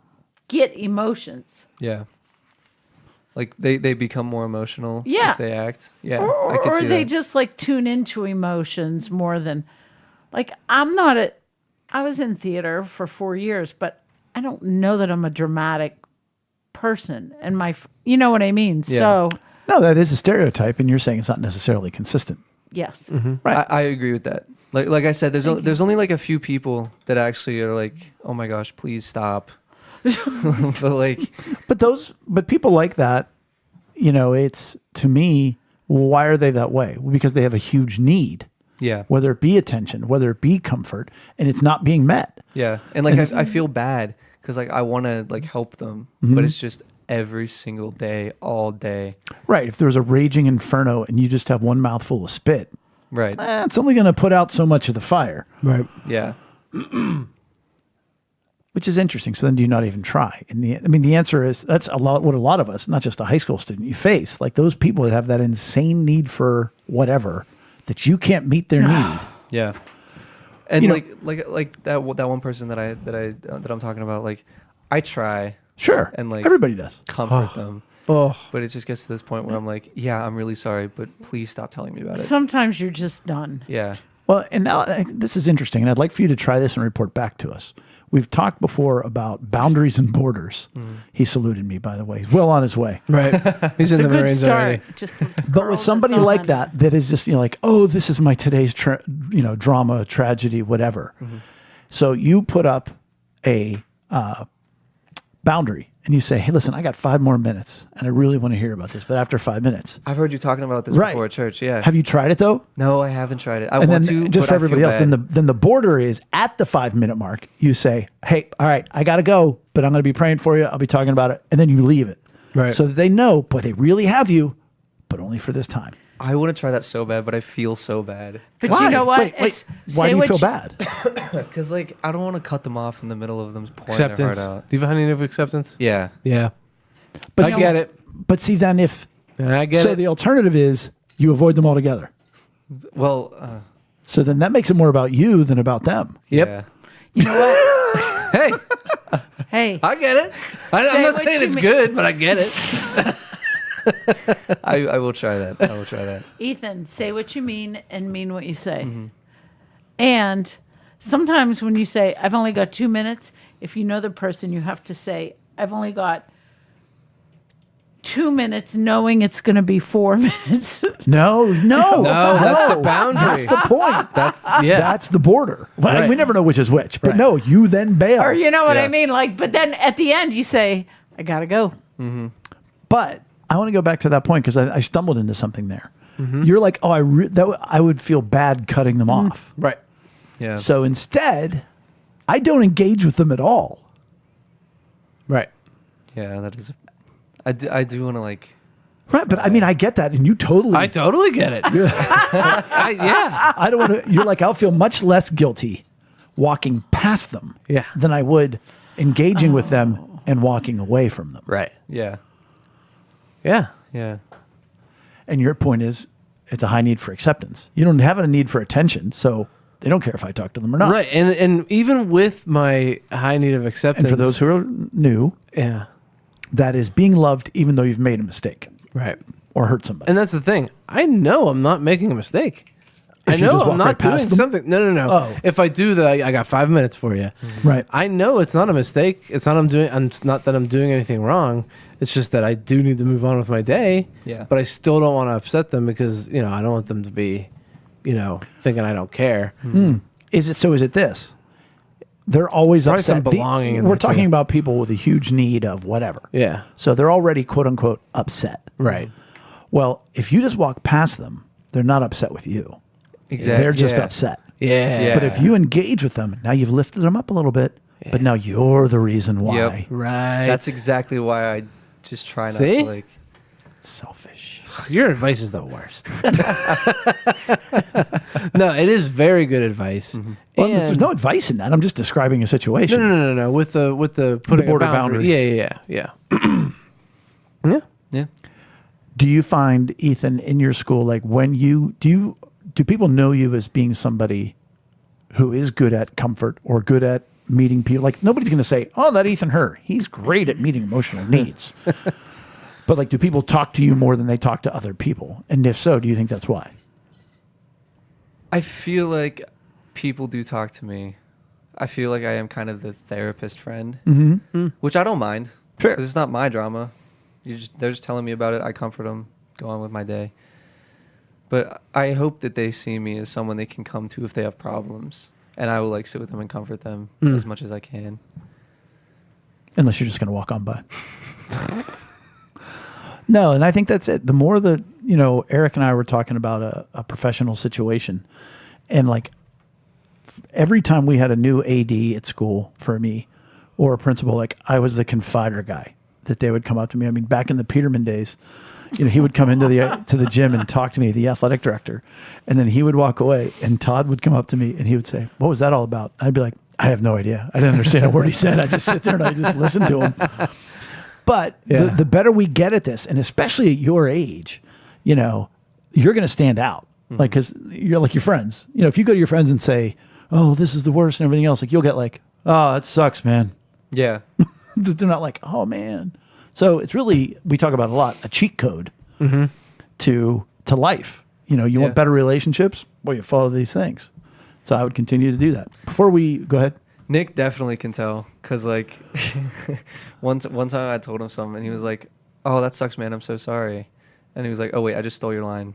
get emotions. Yeah. Like they become more emotional Yeah. if they act. Yeah. I Or, could see they that. just like tune into emotions more than like I was in theater for 4 years, but I don't know that I'm a dramatic person and you know what I mean? Yeah. So No, that is a stereotype, and you're saying it's not necessarily consistent. yes. Right. I agree with that. Like I said, there's only like a few people that actually are like, oh my gosh, please stop. But like, But people like that, you know, it's to me, why are they that way? Well, because they have a huge need, yeah, whether it be attention, whether it be comfort, and it's not being met. yeah, and like I feel bad because like I want to like help them, but it's just every single day, all day. Right. If there's a raging inferno and you just have one mouthful of spit, Right. it's only going to put out so much of the fire, Right. Yeah. which is interesting. So then do you not even try? And the answer is that's a lot what a lot of us, not just a high school student, you face. Like those people that have that insane need for whatever that you can't meet their need. Yeah. And You know- like that one person that I'm talking about, like I try Sure. And, like, everybody does. comfort them, Oh, but it just gets to this point where I'm like, yeah, I'm really sorry, but please stop telling me about it. Sometimes you're just done. Yeah. Well, and now this is interesting, and I'd like for you to try this and report back to us. we've talked before about boundaries and borders. He saluted me, by the way. He's well on his way. Right. He's in It's a the good Marines start. already. Just But with somebody like that is just, like, oh, this is my today's, drama, tragedy, whatever. So you put up a boundary and you say, hey, listen, I got 5 more minutes and I really want to hear about this. But after 5 minutes. I've heard you talking about this Right. before at church. Yeah. Have you tried it though? No, I haven't tried it. I And want then to, just but for I everybody feel else, bad. then the border is at the 5-minute mark. You say, hey, all right, I got to go, but I'm going to be praying for you. I'll be talking about it. And then you leave it. Right. So that they know, boy, they really have you, but only for this time. I want to try that so bad, but I feel so bad. But Why? you know what? Wait. It's- Why say do you what feel bad? Because, like, I don't want to cut them off in the middle of them pouring their Acceptance. heart out. Do you have a high need of acceptance? Yeah. Yeah. But I get it. But see, then if I get so, it. the alternative is you avoid them altogether. Well, So then that makes it more about you than about them. Yep. yeah. You know what? Hey, Hey, I get it. I'm Say not what saying you it's mean. good, but I get it. I will try that. I will try that. Ethan, say what you mean and mean what you say. Mm-hmm. And sometimes when you say, I've only got 2 minutes, if you know the person, you have to say, I've only got 2 minutes, knowing it's going to be 4 minutes. No, No, that's the boundary. That's the point. That's the border. Well, Right. we never know which is which. But Right. no, you then bail. Or you know what Yeah. I mean? Like, but then at the end you say, I got to go. But I want to go back to that point because I stumbled into something there. Mm-hmm. You're like, oh, I would feel bad cutting them off. Right. Yeah. So instead, I don't engage with them at all. Right. Yeah, that is. I do want to, like. Right, but I mean, I get that, and you totally. I totally get it. Yeah. I don't want to. You're like, I'll feel much less guilty walking past them, Yeah. than I would engaging with them and walking away from them. Right. Yeah. Yeah. Yeah. And your point is, it's a high need for acceptance. You don't have a need for attention, so they don't care if I talk to them or not. Right. And even with my high need of acceptance. And for those who are new, yeah. that is being loved even though you've made a mistake Right. or hurt somebody. And that's the thing. I know I'm not making a mistake. I If you know just I'm walk not right doing past them? something. No. Oh. If I do that, I got 5 minutes for you. Right. I know it's not a mistake. It's not it's not that I'm doing anything wrong. It's just that I do need to move on with my day. Yeah. But I still don't want to upset them because I don't want them to be, thinking I don't care. Is it this? They're always Probably upset. some belonging in We're there, talking too. about people with a huge need of whatever. Yeah. So they're already quote unquote upset. Right. Well, if you just walk past them, they're not upset with you. Exactly. They're just Yeah. upset. Yeah. Yeah. But if you engage with them, now you've lifted them up a little bit, but now you're the reason why. Yep. Right. That's exactly why I just try not See? to, like. It's selfish. Your advice is the worst. No, it is very good advice. Well, And- there's no advice in that. I'm just describing a situation. No. With the putting border a boundary. boundary. Yeah. Yeah. Yeah. Do you find, Ethan, in your school, like when do people know you as being somebody who is good at comfort or good at meeting people? Like nobody's going to say, "Oh, that Ethan Herr, he's great at meeting emotional needs." But like, do people talk to you more than they talk to other people? And if so, do you think that's why? I feel like people do talk to me. I feel like I am kind of the therapist friend, which I don't mind. Sure. 'Cause it's not my drama. They're just telling me about it. I comfort them, go on with my day. But I hope that they see me as someone they can come to if they have problems, and I will like sit with them and comfort them as much as I can. Unless you're just going to walk on by. No, and I think that's it. The more that, Eric and I were talking about a professional situation, and like every time we had a new AD at school for me or a principal, like I was the confider guy that they would come up to me. I mean, back in the Peterman days, he would come into the gym and talk to me, the athletic director, and then he would walk away and Todd would come up to me and he would say, "What was that all about?" I'd be like, "I have no idea. I didn't understand a word he said. I just sit there and I just listen to him." But Yeah. the better we get at this, and especially at your age, you're going to stand out. Like, because you're like your friends. If you go to your friends and say, "Oh, this is the worst," and everything else, like you'll get like, "Oh, that sucks, man." Yeah. They're not like, "Oh, man." So it's really, we talk about a lot, a cheat code to life. You Yeah. want better relationships? Well, you follow these things. So I would continue to do that. Before we go ahead. Nick definitely can tell, cause like one time I told him something, and he was like, "Oh, that sucks, man. I'm so sorry." And he was like, "Oh wait, I just stole your line."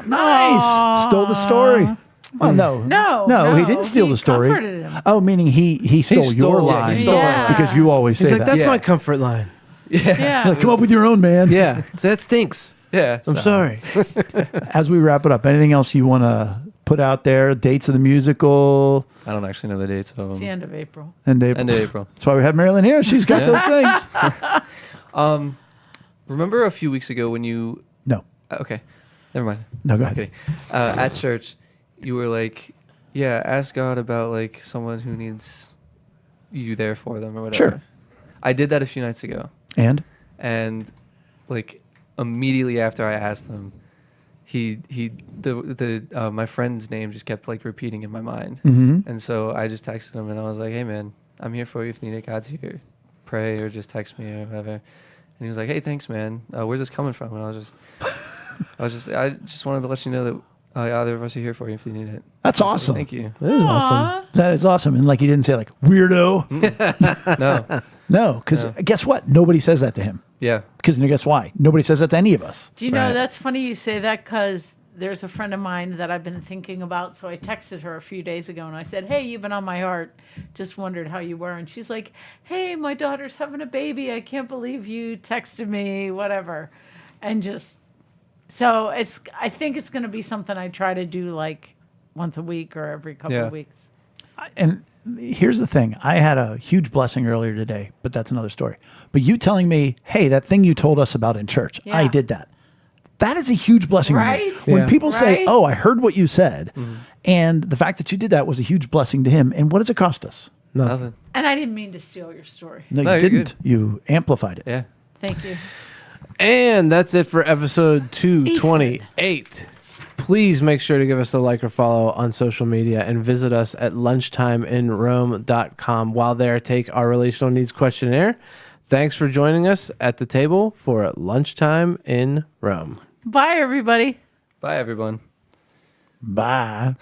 Nice. Stole the story. Well, no, he didn't steal the story. Comforted him. Oh, meaning he stole your stole- yeah, line he stole my line. because you always He's say like, that. that's Yeah. my comfort line. Yeah. Like, come up with your own, man. Yeah, so that stinks. Yeah, I'm so- sorry. As we wrap it up, anything else you want to put out there? Dates of the musical I don't actually know the dates of It's the them. end of April. and April. End of April. That's why we have Marilyn here. She's got those things. Remember a few weeks ago when you? No, Okay, never mind. no, go ahead. Okay, at church, you were like, "Yeah, ask God about like someone who needs you there for them or whatever." Sure. I did that a few nights ago, And and like immediately after I asked him, my friend's name just kept like repeating in my mind, and so I just texted him and I was like, "Hey man, I'm here for you if you need it. God's here. Pray or just text me or whatever." And he was like, "Hey, thanks, man. Where's this coming from?" And I just wanted to let you know that either of us are here for you if you need it. that's awesome. Thank you. That is awesome. Aw. That is awesome. And like you didn't say like weirdo. No. No, because No. guess what? Nobody says that to him. Yeah. Because guess why? Nobody says that to any of us. Do you know Right. that's funny you say that because there's a friend of mine that I've been thinking about. So I texted her a few days ago and I said, "Hey, you've been on my heart. Just wondered how you were." And she's like, "Hey, my daughter's having a baby. I can't believe you texted me, whatever." And just so I think it's going to be something I try to do like once a week or every couple Yeah. of weeks. And here's the thing. I had a huge blessing earlier today, but that's another story. But you telling me, hey, that thing you told us about in church, I Yeah. did that. That is a huge blessing to me. Right? When Yeah. people say, Right? oh, I heard what you said, and the fact that you did that was a huge blessing to him. And what does it cost us? Nothing. And I didn't mean to steal your story. No, No, you you're didn't. You amplified it. Yeah. Thank you. And that's it for episode 228. Please make sure to give us a like or follow on social media and visit us at lunchtimeinrome.com. While there, take our relational needs questionnaire. Thanks for joining us at the table for Lunchtime in Rome. Bye, everybody. Bye, everyone. Bye.